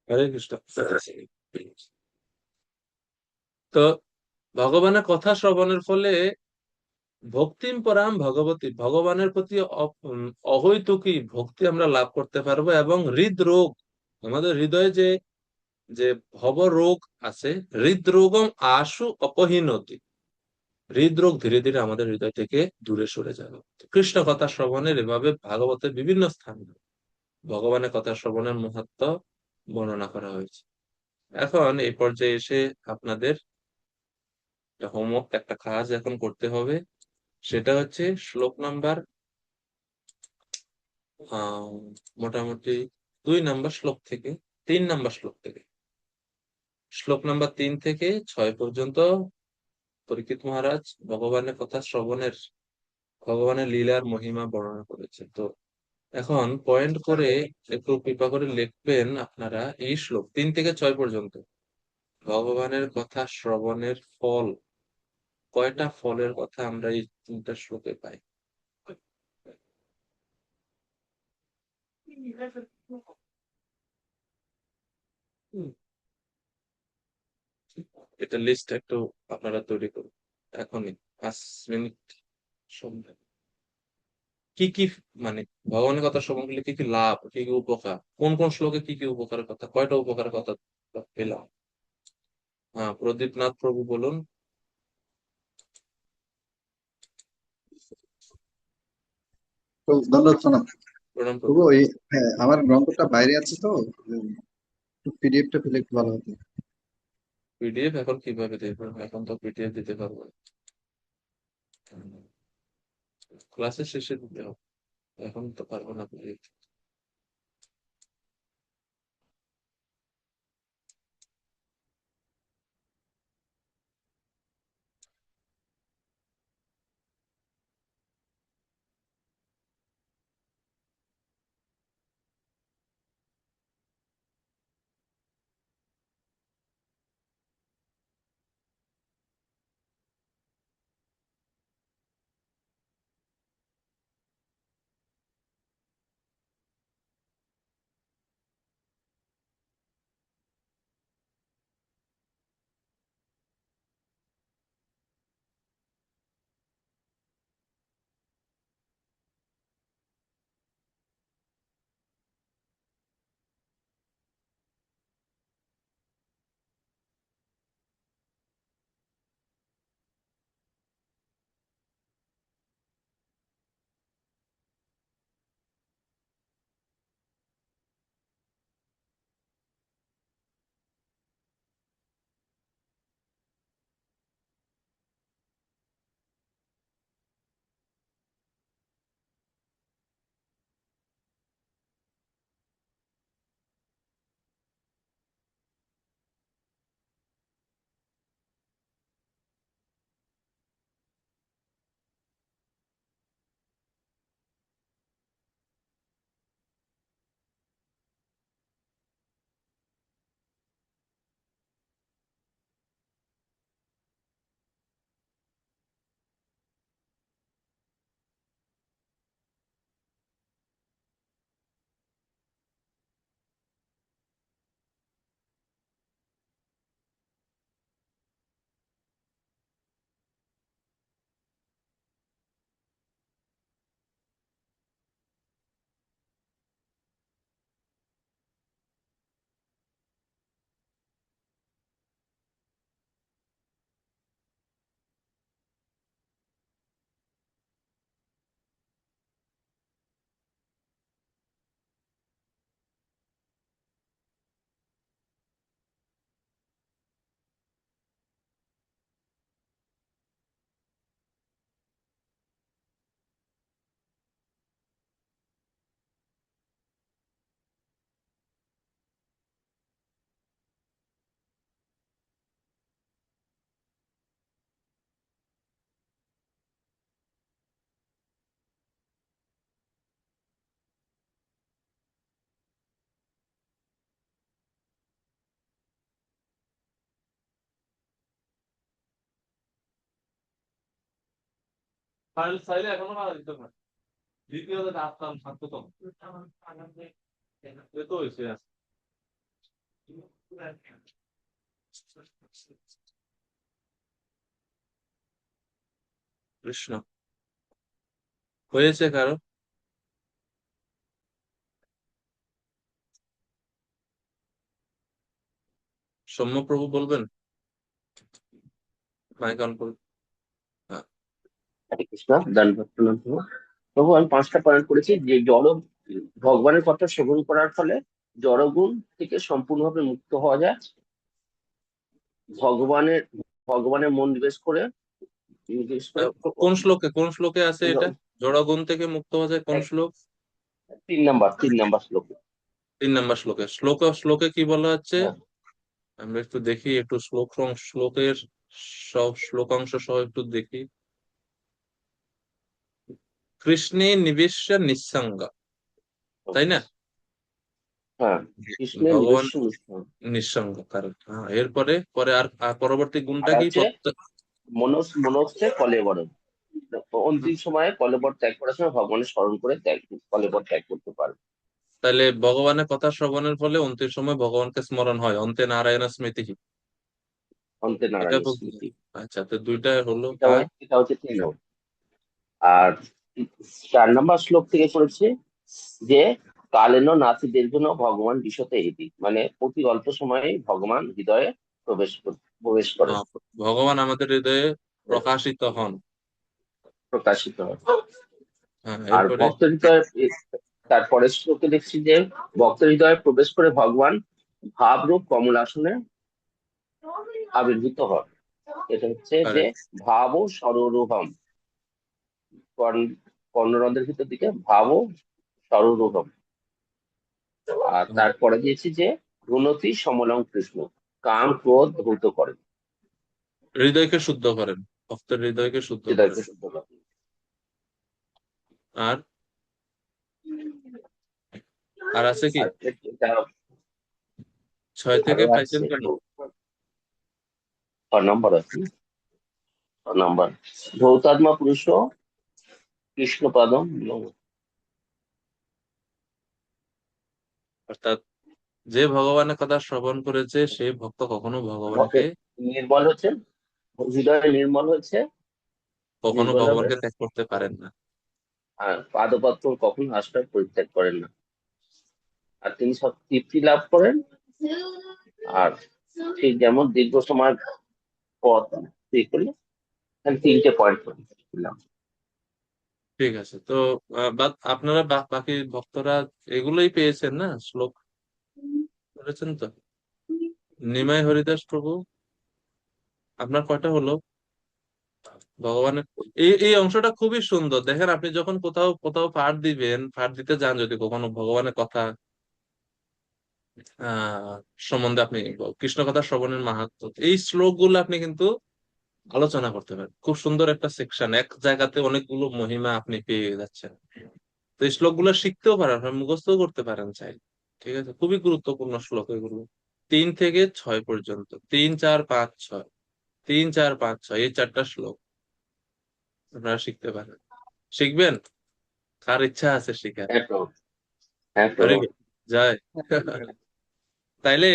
হরে কৃষ্ণ। তো ভগবানের কথা শ্রবণের ফলে ভক্তিম পরাম ভগবতী, ভগবানের প্রতি অহৈতুকী ভক্তি আমরা লাভ করতে পারবো। এবং হৃদরোগ, আমাদের হৃদয়ে যে যে ভব রোগ আছে, হৃদরোগম আশু অপহীনতি, হৃদরোগ ধীরে ধীরে আমাদের হৃদয় থেকে দূরে সরে যাবে। কৃষ্ণ কথা শ্রবণের এভাবে ভাগবতের বিভিন্ন স্থান ভগবানের কথা শ্রবণের মাহাত্ম্য বর্ণনা করা হয়েছে। এখন এই পর্যায়ে এসে আপনাদের হোমওয়ার্ক, একটা কাজ এখন করতে হবে। সেটা হচ্ছে শ্লোক নাম্বার আহ মোটামুটি 2 নম্বর শ্লোক থেকে 3 নম্বর শ্লোক থেকে, শ্লোক নাম্বার 3 থেকে 6 পর্যন্ত পরীক্ষিত মহারাজ ভগবানের কথা শ্রবণের, ভগবানের লীলার মহিমা বর্ণনা করেছে। তো এখন পয়েন্ট করে একটু কৃপা করে লিখবেন আপনারা এই শ্লোক 3 থেকে 6 পর্যন্ত। ভগবানের কথা শ্রবণের ফল, কয়টা ফলের কথা আমরা এই 3টা শ্লোকে পাই? এটা লিস্ট একটু আপনারা তৈরি করুন এখনই, 5 মিনিট সময়। কি কি মানে ভগবানের কথা শ্রবণ করলে কি কি লাভ, কি কি উপকার, কোন কোন শ্লোকে কি কি উপকারের কথা, কয়টা উপকারের কথা পেলাম? হ্যাঁ, প্রদীপ নাথ প্রভু বলুন। তো ধন্যবাদ প্রণাম। প্রণাম প্রভু। তবু ওই, হ্যাঁ, আমার গ্রন্থটা বাইরে আছে তো, পিডিএফটা পেলে একটু ভালো হতো। পিডিএফ এখন কিভাবে দেবো? এখন তো পিডিএফ দিতে পারবো না, ক্লাসের শেষে দিতে হবে, এখন তো পারবো না পিডিএফ। ফাইল চাইলে এখনো মারা দিতে পারে, দ্বিতীয়ত আসতাম শান্ততম এ তো হয়েছে কৃষ্ণ হয়েছে কারো? সৌম্য প্রভু বলবেন, মাইক অন করুন। হ্যাঁ, হরে কৃষ্ণ, দণ্ডবত প্রণাম প্রভু। প্রভু, আমি 5টা পয়েন্ট করেছি যে ভগবানের কথা শ্রবণ করার ফলে জড়গুণ থেকে সম্পূর্ণভাবে মুক্ত হওয়া যায়। ভগবানের ভগবানের মন নিবেশ করে কোন শ্লোকে আছে এটা? জ- জড়গুণ থেকে মুক্ত হওয়া যায় কোন এক- শ্লোক? 3 নাম্বার শ্লোক। 3 নম্বর শ্লোকে। শ্লোকে কি বলা হচ্ছে? হ্যাঁ, আমরা একটু দেখি, একটু শ্লোকের সব শ্লোকাংশ সহ একটু দেখি। কৃষ্ণে নিবেশ্য নিঃসঙ্গ, তাই না? হ্যাঁ, কৃষ্ণের ভগবান নিজস্ব অনুষ্ঠান। নিঃসঙ্গ, কারণ হ্যাঁ, এরপরে আর পরবর্তী আর গুণটা কি? আছে মনস্থে কলেবরম। অন্তিম সময়ে কলেবর ত্যাগ করার সময় ভগবানের স্মরণ করে কলেবর ত্যাগ করতে পারবে। তাহলে ভগবানের কথা শ্রবণের ফলে অন্তের সময় ভগবানকে স্মরণ হয়, অন্তে নারায়ণ স্মৃতি, অন্তে এটা নারায়ণ বলতে স্মৃতি। আচ্ছা, তো দুইটা হলো। এটা আর এটা হচ্ছে 3 নম্বর। আর 4 নম্বর শ্লোক থেকে করেছে যে কালেন নাতি দীর্ঘন ভগবান বিশতে ইতি, মানে অতি অল্প সময়ে ভগবান হৃদয়ে প্রবেশ করেন, আহ, ভগবান আমাদের হৃদয়ে প্রকাশিত হন। প্রকাশিত হয়। হ্যাঁ, আর এরপরে ভক্ত হৃদয়ে তারপরে শ্লোকে দেখছি যে ভক্ত হৃদয়ে প্রবেশ করে ভগবান ভাবরূপ কমলাসনে আবির্ভূত হন। এটা হচ্ছে যে correct. ভাব ও সরোরুহম, কর্ণরন্ধ্রের ভিতর দিকে ভাব ও সরোরুহম। আর তারপরে দিয়েছি যে গুণতি সমলং কৃষ্ণ, কাম ক্রোধ ধৌত করেন, হৃদয়কে শুদ্ধ করেন, ভক্তের হৃদয়কে শুদ্ধ করেন। হৃদয়কে শুদ্ধ করেন। আর আর আছে কি? আর এটা 6 থেকে আরো পাইছেন আছে, কেন? 6 নম্বর আছে। 6 নম্বর, ধৌতাত্মা পুরুষ কৃষ্ণ পাদম, অর্থাৎ যে ভগবানের কথা শ্রবণ করেছে সেই ভক্ত কখনো ভগবানকে নির্মল হচ্ছে, হৃদয় নির্মল হচ্ছে, কখনো নির্মল হবে। ভগবানকে ত্যাগ করতে পারেন না। আর পাদপদ্ম কখনো আশ্রয় পরিত্যাগ করেন না, আর তিনি সব তৃপ্তি লাভ করেন। আর ঠিক যেমন দীর্ঘ সময় পথ ঠিক করলে, এখানে 3টে পয়েন্ট দিলাম। ঠিক আছে, তো আপনারা বাকি ভক্তরা এগুলোই পেয়েছেন না শ্লোক, করেছেন তো? নিমাই হরিদাস প্রভু, আপনার কয়টা হলো ভগবানের? এই অংশটা খুবই সুন্দর। দেখেন, আপনি যখন কোথাও কোথাও পাঠ দিবেন, পাঠ দিতে যান যদি কখনো ভগবানের কথা আহ সম্বন্ধে, আপনি কৃষ্ণ কথা শ্রবণের মাহাত্ম্য, এই শ্লোক গুলো আপনি কিন্তু আলোচনা করতে পারেন। খুব সুন্দর একটা সেকশন, এক জায়গাতে অনেকগুলো মহিমা আপনি পেয়ে যাচ্ছেন। তো এই শ্লোক গুলো শিখতেও পারেন, আপনি মুখস্থ করতে পারেন চাই। ঠিক আছে, খুবই গুরুত্বপূর্ণ শ্লোক এগুলো। 3 থেকে 6 পর্যন্ত, 3, 4, 5, 6, 3, 4, 5, 6, এই 4টা শ্লোক আপনারা শিখতে পারেন। শিখবেন? কার ইচ্ছা আছে শিখার? হ্যাঁ প্রভু, হ্যাঁ হরি প্রভু। বল, জয়। তাইলে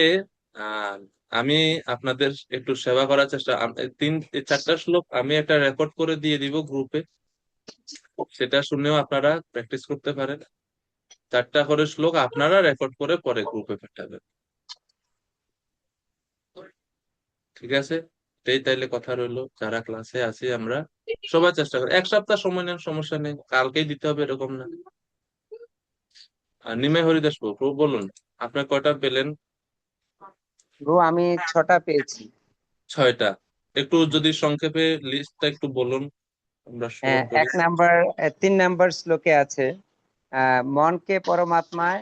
আহ আমি আপনাদের একটু সেবা করার চেষ্টা, 4টা শ্লোক আমি একটা রেকর্ড করে দিয়ে দিব গ্রুপে, সেটা শুনেও আপনারা প্র্যাকটিস করতে পারেন। 4টা করে শ্লোক আপনারা রেকর্ড করে পরে গ্রুপে পাঠাবেন। ঠিক আছে, এই তাইলে কথা রইলো, যারা ক্লাসে আছি আমরা সবাই চেষ্টা করি। 1 সপ্তাহ সময় নেন, সমস্যা নেই, কালকেই দিতে হবে এরকম না। আর নিমাই হরিদাস প্রভু, প্রভু বলুন, আপনার কয়টা পেলেন? গো আমি 6টা পেয়েছি। 6টা। একটু যদি সংক্ষেপে লিস্টটা একটু বলুন, আমরা স্মরণ করি। 3 নম্বর শ্লোকে আছে মনকে পরমাত্মায়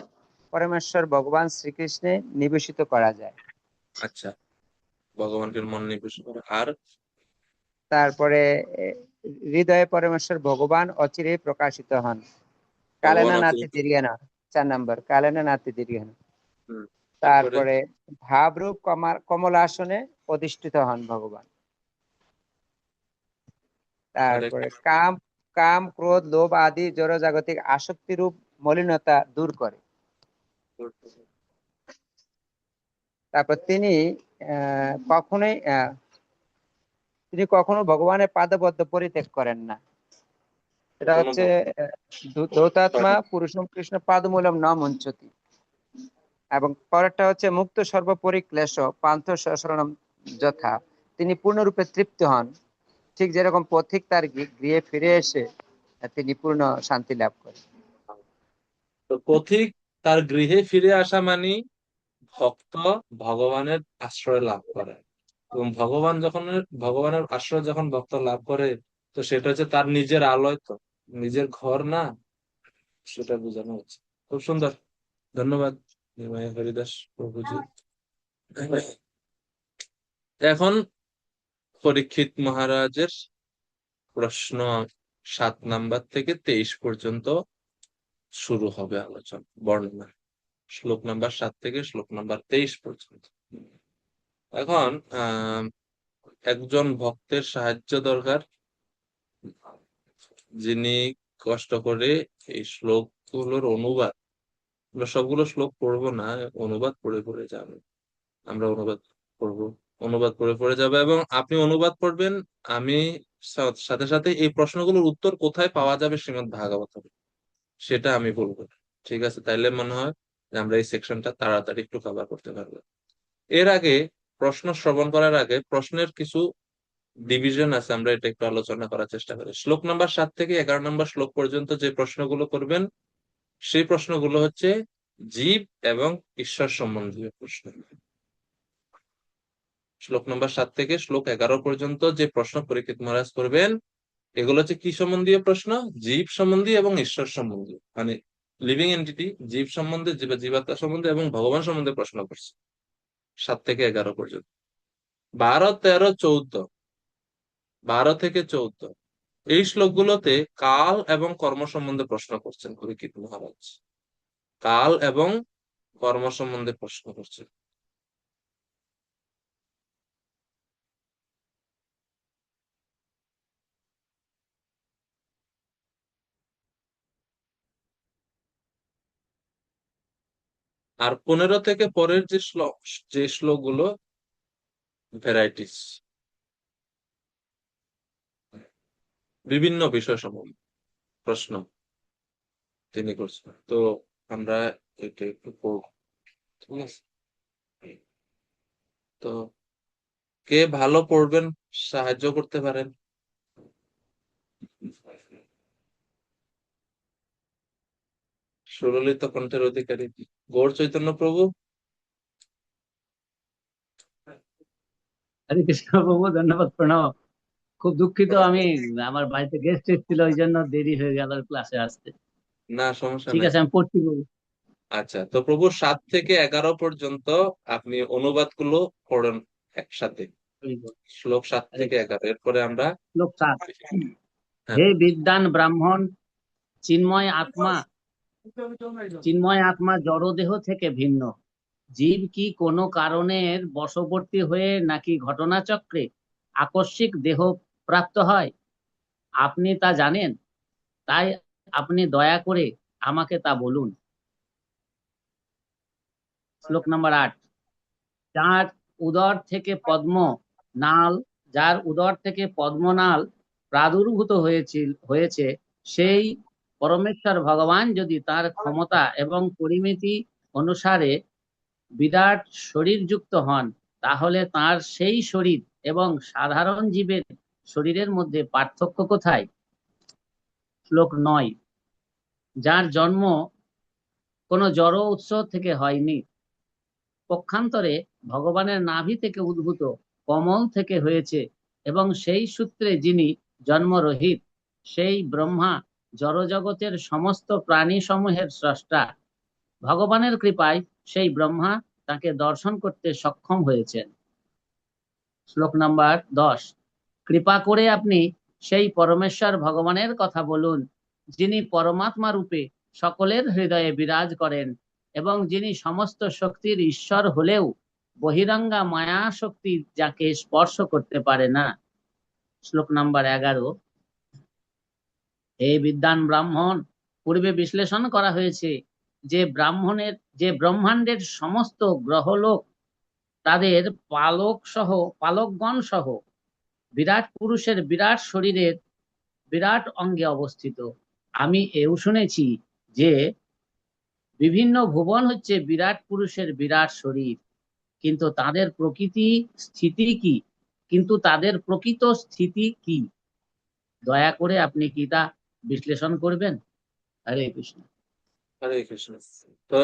পরমেশ্বর ভগবান শ্রীকৃষ্ণে নিবেশিত করা যায়। আচ্ছা, ভগবানকে মন নিবেশ করে। আর তারপরে আহ, হৃদয়ে পরমেশ্বর ভগবান অচিরেই প্রকাশিত হন। ভগবান কালেনা নাতি অচিরেই। দীর্ঘেনা। 4 নম্বর, কালেনা নাতি দীর্ঘেনা। হুম, এরপরে তারপরে ভাবরূপ কমলাসনে অধিষ্ঠিত হন ভগবান। আরেক- তারপরে কাম কাম ক্রোধ লোভ আদি জড়জাগতিক আসক্তি রূপ মলিনতা দূর করে। তারপর তিনি কখনো ভগবানের পাদবদ্ধ পরিত্যাগ করেন না। এটা কোনো হচ্ছে দৌতাত্মা পুরুষম কৃষ্ণ পাদমূলম ন মুঞ্চতি। এবং পরেরটা হচ্ছে মুক্ত সর্বপরি ক্লেশ পান্থ সশরণম যথা, তিনি পূর্ণরূপে তৃপ্ত হন, ঠিক যেরকম পথিক তার গৃহে ফিরে এসে তিনি পূর্ণ শান্তি লাভ করেন। তো পথিক তার গৃহে ফিরে আসা মানে ভক্ত ভগবানের আশ্রয় লাভ করে। এবং ভগবানের আশ্রয় যখন ভক্ত লাভ করে, তো সেটা হচ্ছে তার নিজের আলয়, তো নিজের ঘর না, সেটা বোঝানো হচ্ছে। খুব সুন্দর, ধন্যবাদ নিমাই হরিদাস প্রভুজি। এখন পরীক্ষিত মহারাজের প্রশ্ন 7 নাম্বার থেকে 23 পর্যন্ত শুরু হবে আলোচনা, বর্ণনা। শ্লোক নাম্বার 7 থেকে শ্লোক নাম্বার 23 পর্যন্ত। এখন একজন ভক্তের সাহায্য দরকার, যিনি কষ্ট করে এই শ্লোকগুলোর অনুবাদ আমরা সবগুলো শ্লোক পড়বো না, অনুবাদ পড়ে পড়ে যাবে। আমরা অনুবাদ করব, অনুবাদ পড়ে পড়ে যাবে এবং আপনি অনুবাদ পড়বেন। আমি সাথে সাথে এই প্রশ্নগুলোর উত্তর কোথায় পাওয়া যাবে শ্রীমদ্ ভাগবতম সেটা আমি বলবো। ঠিক আছে? তাইলে মনে হয় যে আমরা এই সেকশনটা তাড়াতাড়ি একটু কভার করতে পারবো। এর আগে, প্রশ্ন শ্রবণ করার আগে প্রশ্নের কিছু ডিভিশন আছে, আমরা এটা একটু আলোচনা করার চেষ্টা করি। শ্লোক নাম্বার 7 থেকে 11 নম্বর শ্লোক পর্যন্ত যে প্রশ্নগুলো করবেন সেই প্রশ্নগুলো হচ্ছে জীব এবং ঈশ্বর সম্বন্ধীয় প্রশ্ন। শ্লোক নম্বর 7 থেকে শ্লোক 11 পর্যন্ত যে প্রশ্ন পরীক্ষিত মহারাজ করবেন এগুলো হচ্ছে কি সম্বন্ধীয় প্রশ্ন? জীব সম্বন্ধী এবং ঈশ্বর সম্বন্ধী, মানে লিভিং এন্টিটি, জীব সম্বন্ধে, জীবাত্মা সম্বন্ধে এবং ভগবান সম্বন্ধে প্রশ্ন করছে 7 থেকে 11 পর্যন্ত। 12, 13, 14, 12 থেকে 14 এই শ্লোকগুলোতে কাল এবং কর্ম সম্বন্ধে প্রশ্ন করছেন পরীক্ষিত মহারাজ। কাল এবং কর্ম সম্বন্ধে প্রশ্ন করছেন। আর 15 থেকে পরের যে শ্লোকগুলো ভ্যারাইটিস, বিভিন্ন বিষয় সম্বন্ধে প্রশ্ন তিনি করছেন। তো আমরা এটা একটু পড়ব, ঠিক আছে? তো কে ভালো পড়বেন সাহায্য করতে পারেন? সুললিত কণ্ঠের অধিকারী গৌর চৈতন্য প্রভু। হরে কৃষ্ণ প্রভু, ধন্যবাদ, প্রণাম। খুব দুঃখিত, আমি আমার বাড়িতে গেস্ট এসেছিল, ওই জন্য দেরি হয়ে গেল ক্লাসে আসতে। না, সমস্যা ঠিক নাই। আছে, আমি পড়ছি প্রভু। আচ্ছা, তো প্রভু 7 থেকে 11 পর্যন্ত আপনি অনুবাদ গুলো পড়েন একসাথে, হরি বল। শ্লোক 7 হরে থেকে কৃষ্ণ। 11, এরপরে আমরা শ্লোক 7। হ্যাঁ হে বিদ্বান ব্রাহ্মণ, চিন্ময় আত্মা চিন্ময় আত্মা জড়দেহ থেকে ভিন্ন। জীব কি কোনো কারণের বশবর্তী হয়ে নাকি ঘটনাচক্রে আকস্মিক দেহ প্রাপ্ত হয়? আপনি তা জানেন, তাই আপনি দয়া করে আমাকে তা বলুন। শ্লোক নাম্বার 8। যার উদর থেকে নাল যার উদর থেকে পদ্মনাল প্রাদুর্ভূত হয়েছে, সেই পরমেশ্বর ভগবান যদি তার ক্ষমতা এবং পরিমিতি অনুসারে বিরাট শরীর যুক্ত হন, তাহলে তার সেই শরীর এবং সাধারণ জীবের শরীরের মধ্যে পার্থক্য কোথায়? শ্লোক 9। যার জন্ম কোনো জড় উৎস থেকে হয়নি, পক্ষান্তরে ভগবানের নাভি থেকে উদ্ভূত কমল থেকে হয়েছে, এবং সেই সূত্রে যিনি জন্মরহিত, সেই ব্রহ্মা জড়জগতের সমস্ত প্রাণী সমূহের স্রষ্টা। ভগবানের কৃপায় সেই ব্রহ্মা তাকে দর্শন করতে সক্ষম হয়েছেন। শ্লোক নাম্বার 10। কৃপা করে আপনি সেই পরমেশ্বর ভগবানের কথা বলুন, যিনি পরমাত্মা রূপে সকলের হৃদয়ে বিরাজ করেন এবং যিনি সমস্ত শক্তির ঈশ্বর হলেও বহিরঙ্গা মায়া শক্তি যাকে স্পর্শ করতে পারে না। শ্লোক নাম্বার 11। হে বিদ্বান ব্রাহ্মণ, পূর্বে বিশ্লেষণ করা হয়েছে যে ব্রহ্মাণ্ডের সমস্ত গ্রহলোক তাদের পালকগণ সহ বিরাট পুরুষের বিরাট শরীরের বিরাট অঙ্গে অবস্থিত। আমি এও শুনেছি যে বিভিন্ন ভুবন হচ্ছে বিরাট পুরুষের বিরাট শরীর, কিন্তু তাদের প্রকৃত স্থিতি কি? দয়া করে আপনি কি তা বিশ্লেষণ করবেন? হরে কৃষ্ণ। হরে কৃষ্ণ। তো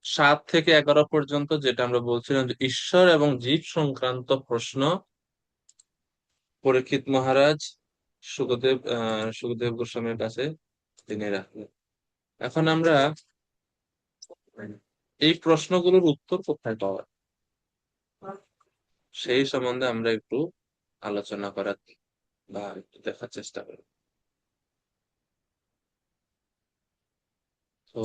7 থেকে 11 পর্যন্ত যেটা আমরা বলছিলাম যে ঈশ্বর এবং জীব সংক্রান্ত প্রশ্ন পরীক্ষিত মহারাজ সুখদেব গোস্বামীর কাছে তিনি রাখলেন। এখন আমরা এই প্রশ্নগুলোর উত্তর কোথায় পাওয়া সেই সম্বন্ধে আমরা একটু আলোচনা করার বা একটু দেখার চেষ্টা করি। তো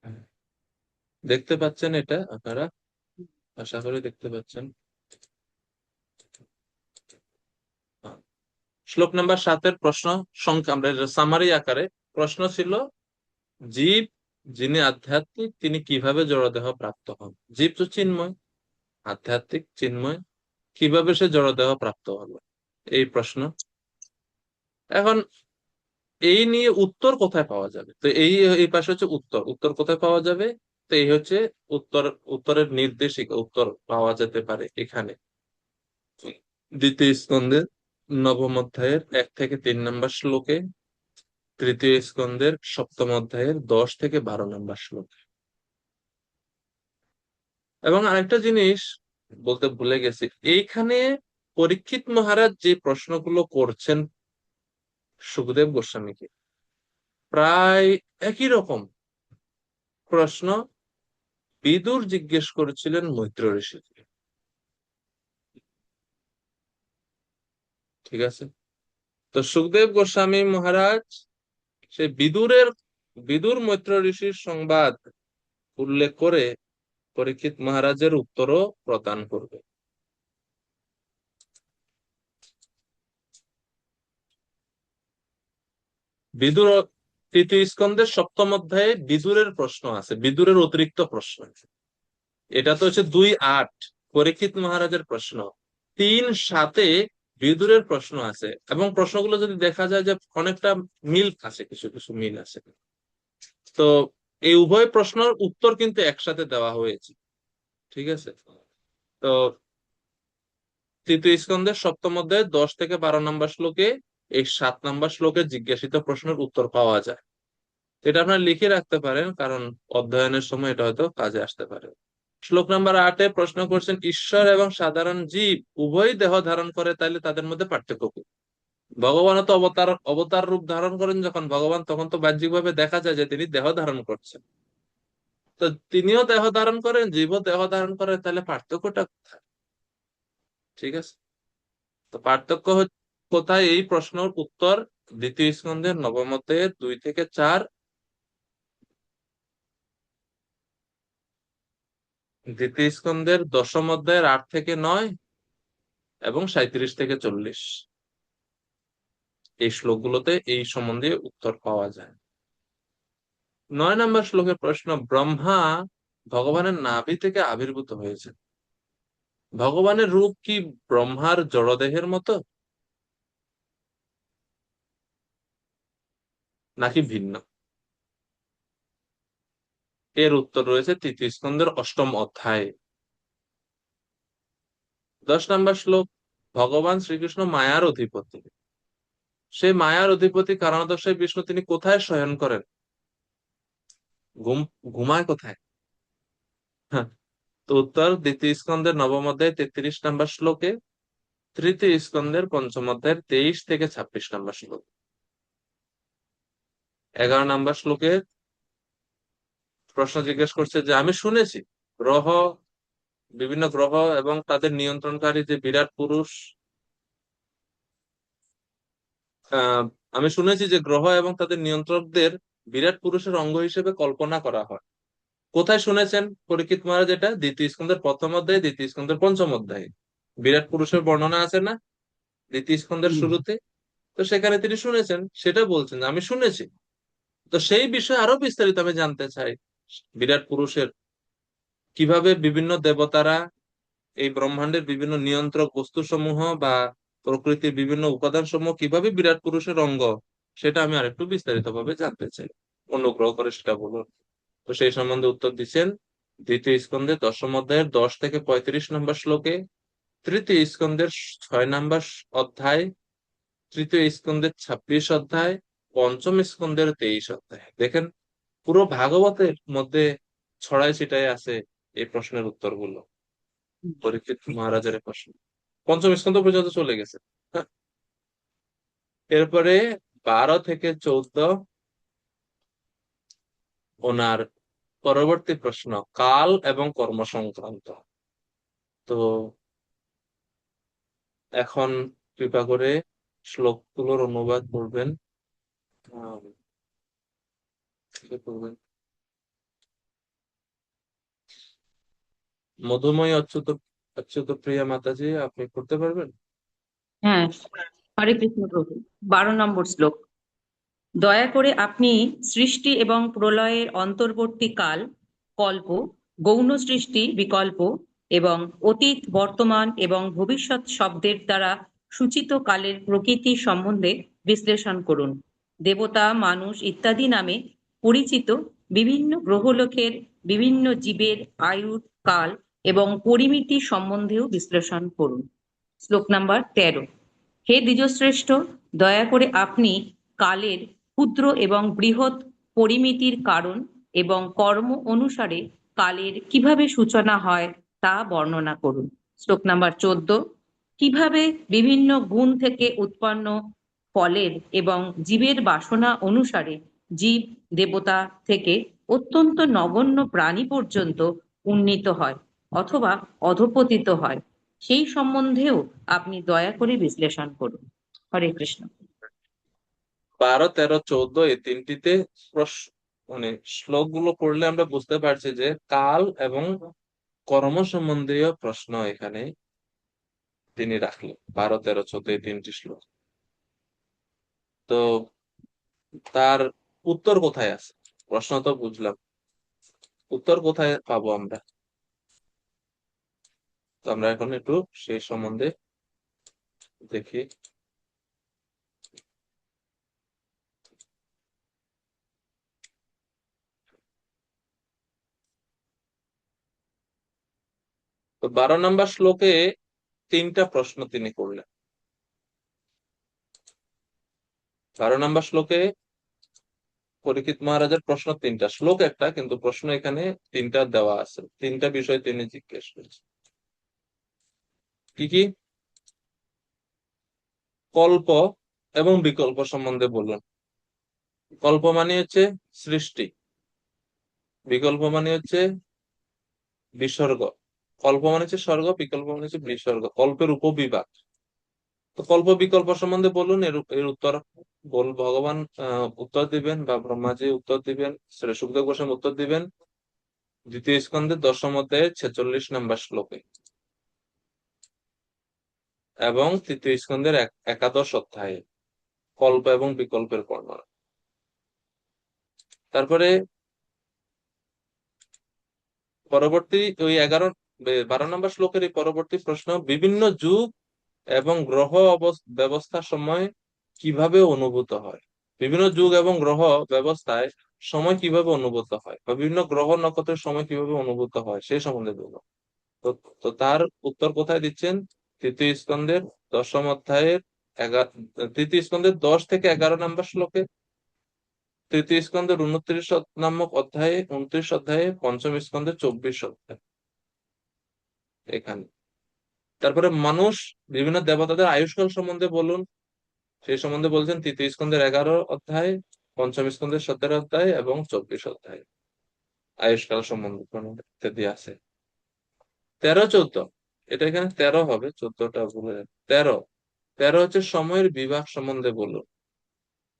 আহ, দেখতে পাচ্ছেন এটা আপনারা? আশা করি দেখতে পাচ্ছেন। শ্লোক নাম্বার 7-এর প্রশ্ন সংখ্যা আমরা সামারি আকারে প্রশ্ন ছিল, জীব যিনি আধ্যাত্মিক তিনি কিভাবে জড়দেহ প্রাপ্ত হন? জীব তো চিন্ময়, আধ্যাত্মিক চিন্ময়, কিভাবে সে জড়দেহ প্রাপ্ত হলো, এই প্রশ্ন। এখন এই নিয়ে উত্তর কোথায় পাওয়া যাবে? তো এই পাশে হচ্ছে উত্তর। উত্তর কোথায় পাওয়া যাবে? তো এই হচ্ছে উত্তর। উত্তরের নির্দেশিকা, উত্তর পাওয়া যেতে পারে এখানে দ্বিতীয় স্কন্ধের 9ম অধ্যায়ের 1 থেকে 3 নম্বর শ্লোকে, তৃতীয় স্কন্ধের 7ম অধ্যায়ের 10 থেকে 12 নম্বর শ্লোকে। এবং আরেকটা জিনিস বলতে ভুলে গেছি, এইখানে পরীক্ষিত মহারাজ যে প্রশ্নগুলো করছেন সুখদেব গোস্বামীকে, প্রায় একই রকম প্রশ্ন বিদুর জিজ্ঞেস করেছিলেন মৈত্র ঋষিকে। ঠিক আছে? তো সুখদেব গোস্বামী মহারাজ সে বিদুর মৈত্র ঋষির সংবাদ উল্লেখ করে পরীক্ষিত মহারাজের উত্তরও প্রদান করবে। বিদুর তৃতীয় স্কন্ধের 7ম অধ্যায়ে বিদুরের প্রশ্ন আছে, বিদুরের অতিরিক্ত প্রশ্ন। এটা তো হচ্ছে 2:8 পরীক্ষিত মহারাজের প্রশ্ন, 3:7 বিদুরের প্রশ্ন আছে। এবং প্রশ্নগুলো যদি দেখা যায় যে অনেকটা মিল আছে, কিছু কিছু মিল আছে। তো এই উভয় প্রশ্নের উত্তর কিন্তু একসাথে দেওয়া হয়েছে। ঠিক আছে? তো তৃতীয় স্কন্ধের 7ম অধ্যায়ে 10 থেকে 12 নম্বর শ্লোকে এই 7 নম্বর শ্লোকে জিজ্ঞাসিত প্রশ্নের উত্তর পাওয়া যায়। এটা আপনারা লিখে রাখতে পারেন, কারণ অধ্যয়নের সময় এটা হয়তো কাজে আসতে পারে। শ্লোক নাম্বার 8-এ প্রশ্ন করছেন, ঈশ্বর এবং সাধারণ জীব উভয়ই দেহ ধারণ করে, তাইলে তাদের মধ্যে পার্থক্য কি? ভগবানও তো অবতার রূপ ধারণ করেন যখন ভগবান, তখন তো বাহ্যিকভাবে দেখা যায় যে তিনি দেহ ধারণ করছেন। তো তিনিও দেহ ধারণ করেন, জীবও দেহ ধারণ করে, তাহলে পার্থক্যটা কোথায়? ঠিক আছে? তো পার্থক্য কোথায়? এই প্রশ্নের উত্তর দ্বিতীয় স্কন্ধের 9ম অধ্যায়ের 2 থেকে 4, দ্বিতীয় স্কন্ধের 10ম অধ্যায়ের 8 থেকে 9 এবং 37 থেকে 40। এই শ্লোকগুলোতে এই সম্বন্ধে উত্তর পাওয়া যায়। 9 নম্বর শ্লোকের প্রশ্ন, ব্রহ্মা ভগবানের নাভি থেকে আবির্ভূত হয়েছে, ভগবানের রূপ কি ব্রহ্মার জড়দেহের মতো নাকি ভিন্ন? এর উত্তর রয়েছে তৃতীয় স্কন্ধের 8ম অধ্যায়ে। 10 নম্বর শ্লোক, ভগবান শ্রীকৃষ্ণ মায়ার অধিপতি, সেই মায়ার অধিপতি কারণদর্শী বিষ্ণু তিনি কোথায় শয়ন করেন? ঘুমায় কোথায়? হ্যাঁ, তো উত্তর দ্বিতীয় স্কন্ধের 9ম অধ্যায় 33 নম্বর শ্লোকে, তৃতীয় স্কন্ধের 5ম অধ্যায়ের 23 থেকে 26 নম্বর শ্লোক। 11 নম্বর শ্লোকে প্রশ্ন জিজ্ঞেস করছে যে আমি শুনেছি বিভিন্ন গ্রহ এবং তাদের নিয়ন্ত্রণকারী যে বিরাট পুরুষ, আহ আমি শুনেছি যে গ্রহ এবং তাদের নিয়ন্ত্রকদের বিরাট পুরুষের অঙ্গ হিসেবে কল্পনা করা হয়। কোথায় শুনেছেন পরীক্ষিত মহারাজ? এটা দ্বিতীয় স্কন্ধের 1ম অধ্যায়, দ্বিতীয় স্কন্ধের 5ম অধ্যায়ে বিরাট পুরুষের বর্ণনা আছে না দ্বিতীয় স্কন্ধের শুরুতে? তো সেখানে তিনি শুনেছেন, সেটা বলছেন আমি শুনেছি। তো সেই বিষয়ে আরো বিস্তারিত আমি জানতে চাই, বিরাট পুরুষের কিভাবে বিভিন্ন দেবতারা এই ব্রহ্মাণ্ডের বিভিন্ন নিয়ন্ত্রক বস্তু সমূহ বা প্রকৃতির বিভিন্ন উপাদান সমূহ কিভাবে বিরাট পুরুষের অঙ্গ, সেটা আমি আরেকটু বিস্তারিত ভাবে জানতে চাই, অনুগ্রহ করে সেটা বলুন। তো সেই সম্বন্ধে উত্তর দিচ্ছেন দ্বিতীয় স্কন্ধের 10ম অধ্যায়ের 10 থেকে 35 নম্বর শ্লোকে, তৃতীয় স্কন্ধের 6 নম্বর অধ্যায়, তৃতীয় স্কন্ধের 26 অধ্যায়, 5ম স্কন্ধের 23 অধ্যায়। দেখেন পুরো ভাগবতের মধ্যে ছড়াই ছিটাই আছে এই প্রশ্নের উত্তরগুলো, পরীক্ষিত মহারাজের এই প্রশ্ন 5ম স্কন্ধ পর্যন্ত চলে গেছে। হ্যাঁ, এরপরে 12 থেকে 14 ওনার পরবর্তী প্রশ্ন কাল এবং কর্ম সংক্রান্ত। তো এখন কৃপা করে শ্লোকগুলোর অনুবাদ করবেন। কে করবেন? মধুময় অচ্যুত প্রিয়া মাতাজি, আপনি করতে পারবেন? হ্যাঁ, হরে কৃষ্ণ প্রভু। 12 নম্বর শ্লোক। দয়া করে আপনি সৃষ্টি এবং প্রলয়ের অন্তর্বর্তী কাল, কল্প, গৌণ সৃষ্টি, বিকল্প এবং অতীত, বর্তমান এবং ভবিষ্যৎ শব্দের দ্বারা সূচিত কালের প্রকৃতি সম্বন্ধে বিশ্লেষণ করুন। দেবতা, মানুষ ইত্যাদি নামে পরিচিত বিভিন্ন গ্রহলোকের বিভিন্ন জীবের আয়ুর কাল এবং পরিমিতি সম্বন্ধেও বিশ্লেষণ করুন। শ্লোক নাম্বার 13। হে দ্বিজশ্রেষ্ঠ, দয়া করে আপনি কালের ক্ষুদ্র এবং বৃহৎ পরিমিতির কারণ এবং কর্ম অনুসারে কালের কিভাবে সূচনা হয় তা বর্ণনা করুন। শ্লোক নাম্বার 14। কিভাবে বিভিন্ন গুণ থেকে উৎপন্ন ফলের এবং জীবের বাসনা অনুসারে জীব দেবতা থেকে অত্যন্ত নগণ্য প্রাণী পর্যন্ত উন্নীত হয় অথবা অধঃপতিত হয়, সেই সম্বন্ধেও আপনি দয়া করে বিশ্লেষণ করুন। হরে কৃষ্ণ। 12, 13, 14 এই তিনটিতে মানে শ্লোক গুলো পড়লে আমরা বুঝতে পারছি যে কাল এবং কর্ম সম্বন্ধীয় প্রশ্ন এখানে তিনি রাখলেন। 12, 13, 14 এই তিনটি শ্লোক। তো তার উত্তর কোথায় আছে? প্রশ্ন তো বুঝলাম, উত্তর কোথায় পাবো আমরা? তো আমরা এখন একটু সেই সম্বন্ধে দেখি। তো 12 নম্বর শ্লোকে 3টা প্রশ্ন তিনি করলেন। 12 নম্বর শ্লোকে পরীক্ষিত মহারাজের প্রশ্ন 3টা, শ্লোক একটা কিন্তু প্রশ্ন এখানে 3টা দেওয়া আছে। 3টা বিষয় তিনি জিজ্ঞেস করেছেন। কি কি? কল্প এবং বিকল্প সম্বন্ধে বলুন। কল্প মানে হচ্ছে সৃষ্টি, বিকল্প মানে হচ্ছে বিসর্গ। কল্প মানে হচ্ছে স্বর্গ, বিকল্প মানে হচ্ছে বিসর্গ, কল্পের উপবিভাগ। তো কল্প বিকল্প সম্বন্ধে বলুন, এর উত্তর ভগবান উত্তর দিবেন বা ব্রহ্মাজি উত্তর দিবেন, শ্রী সুখদেব গোস্বামী উত্তর দিবেন 2য় স্কন্ধের 10ম অধ্যায়ে 46 নম্বর শ্লোকে এবং 3য় স্কন্ধের 11 অধ্যায়ে কল্প এবং বিকল্পের বর্ণনা। তারপরে পরবর্তী ওই 12 নম্বর শ্লোকের এই পরবর্তী প্রশ্ন, বিভিন্ন যুগ এবং গ্রহ ব্যবস্থার সময় কিভাবে অনুভূত হয়। বিভিন্ন যুগ এবং গ্রহ ব্যবস্থায় সময় কিভাবে অনুভূত হয় বা বিভিন্ন গ্রহ নক্ষত্রের সময় কিভাবে অনুভূত হয় সেই সম্বন্ধে বলবো। তো তো তার উত্তর কোথায় দিচ্ছেন? 3য় স্কন্ধের 10ম অধ্যায়ের 3য় স্কন্ধের 10 থেকে 11 নম্বর শ্লোকে, 3য় স্কন্ধের 29 নামক অধ্যায়ে, 29 অধ্যায়ে, 5ম স্কন্ধের 24 অধ্যায় এখানে। তারপরে মানুষ বিভিন্ন দেবতাদের আয়ুষ্কাল সম্বন্ধে বলুন, সেই সম্বন্ধে বলছেন 3য় স্কন্ধের 11 অধ্যায়, 5ম স্কন্ধের 17 অধ্যায় এবং 24 অধ্যায় আয়ুষ্কাল সম্বন্ধে ইত্যাদি আছে। 13, 14 এটা এখানে 13 হবে, 14টা ভুলে যাবে। 13 হচ্ছে সময়ের বিভাগ সম্বন্ধে বলুন।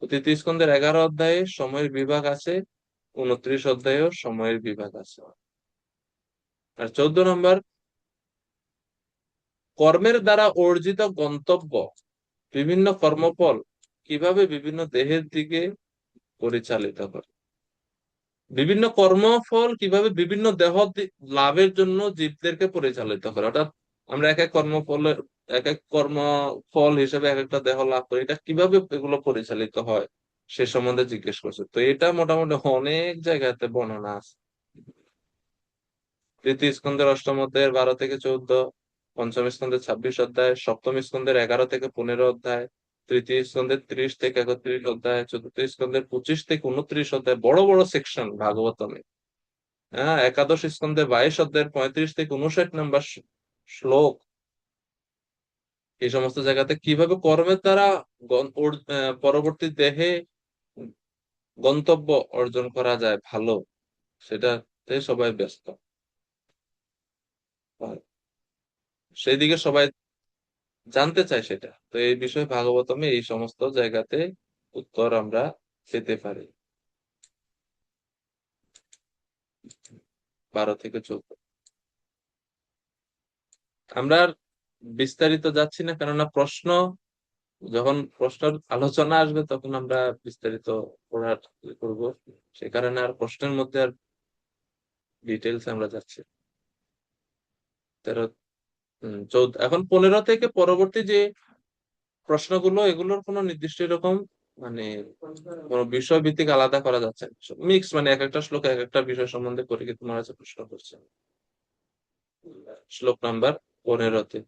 3য় স্কন্ধের 11 অধ্যায়ে সময়ের বিভাগ আছে, 29 অধ্যায়েও সময়ের বিভাগ আছে। আর 14 নম্বর, কর্মের দ্বারা অর্জিত গন্তব্য, বিভিন্ন কর্মফল কিভাবে বিভিন্ন দেহের দিকে পরিচালিত করে। বিভিন্ন কর্মফল কিভাবে বিভিন্ন দেহ লাভের জন্য জীবদেরকে পরিচালিত করে। অর্থাৎ আমরা এক এক কর্মফল হিসেবে এক একটা দেহ লাভ করি, এটা কিভাবে এগুলো পরিচালিত হয় সে সম্বন্ধে জিজ্ঞেস করছে। তো এটা মোটামুটি অনেক জায়গাতে বর্ণনা আছে। 3য় স্কন্ধের 8ম অধ্যায়ের 12 থেকে 14, 5ম স্কন্ধের 26 অধ্যায়, 7ম স্কন্ধের 11 থেকে 15 অধ্যায়, 3য় স্কন্ধের 30 থেকে 31 অধ্যায়, 4র্থ স্কন্ধের 25 থেকে 29 অধ্যায়, বড় বড় সেকশন ভাগবতমে। হ্যাঁ, একাদশ স্কন্ধে 22 অধ্যায়ের 35 থেকে 59 নম্বর শ্লোক। এই সমস্ত জায়গাতে কিভাবে কর্মের দ্বারা পরবর্তী দেহে গন্তব্য অর্জন করা যায় ভালো, সেটাতে সবাই ব্যস্ত, সেই দিকে সবাই জানতে চায় সেটা। তো এই বিষয়ে ভাগবতমে এই সমস্ত জায়গাতে উত্তর আমরা পেতে পারি। 12 থেকে 14। আমরা আর বিস্তারিত যাচ্ছি না, কেননা যখন প্রশ্নের আলোচনা আসবে তখন আমরা বিস্তারিত পড়ার করব, সে কারণে আর প্রশ্নের মধ্যে আর ডিটেলস আমরা যাচ্ছি না। 13 14 এখন 15 থেকে পরবর্তী যে প্রশ্নগুলো, এগুলোর কোনো নির্দিষ্ট এরকম মানে কোনো বিষয় ভিত্তিক আলাদা করা যাচ্ছে না, মিক্স, মানে এক একটা শ্লোক এক একটা বিষয় সম্বন্ধে পরীক্ষিত মহারাজ প্রশ্ন করছে। শ্লোক নাম্বার 15-তে,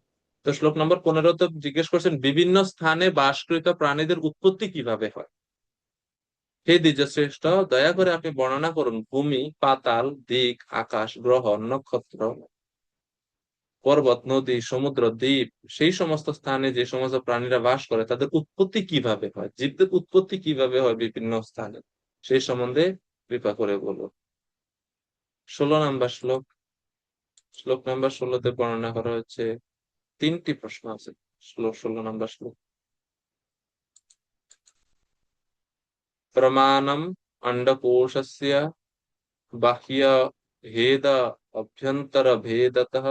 তো শ্লোক নাম্বার 15-তে জিজ্ঞেস করছেন বিভিন্ন স্থানে বাসকৃত প্রাণীদের উৎপত্তি কিভাবে হয়। হে দ্বিজশ্রেষ্ঠ, দয়া করে আপনি বর্ণনা করুন ভূমি, পাতাল, দিক, আকাশ, গ্রহ, নক্ষত্র, পর্বত, নদী, সমুদ্র, দ্বীপ, সেই সমস্ত স্থানে যে সমস্ত প্রাণীরা বাস করে তাদের উৎপত্তি কিভাবে হয়, জীবদের উৎপত্তি কিভাবে হয় বিভিন্ন স্থানে, সেই সম্বন্ধে কৃপা করে বলুন। 16 নাম্বার শ্লোক, শ্লোক নাম্বার 16-তে বর্ণনা করা হচ্ছে, 3টি প্রশ্ন আছে 16 নাম্বার শ্লোক। প্রমাণম অন্ডকোষস্য বাহ্য ভেদ অভ্যন্তর ভেদতঃ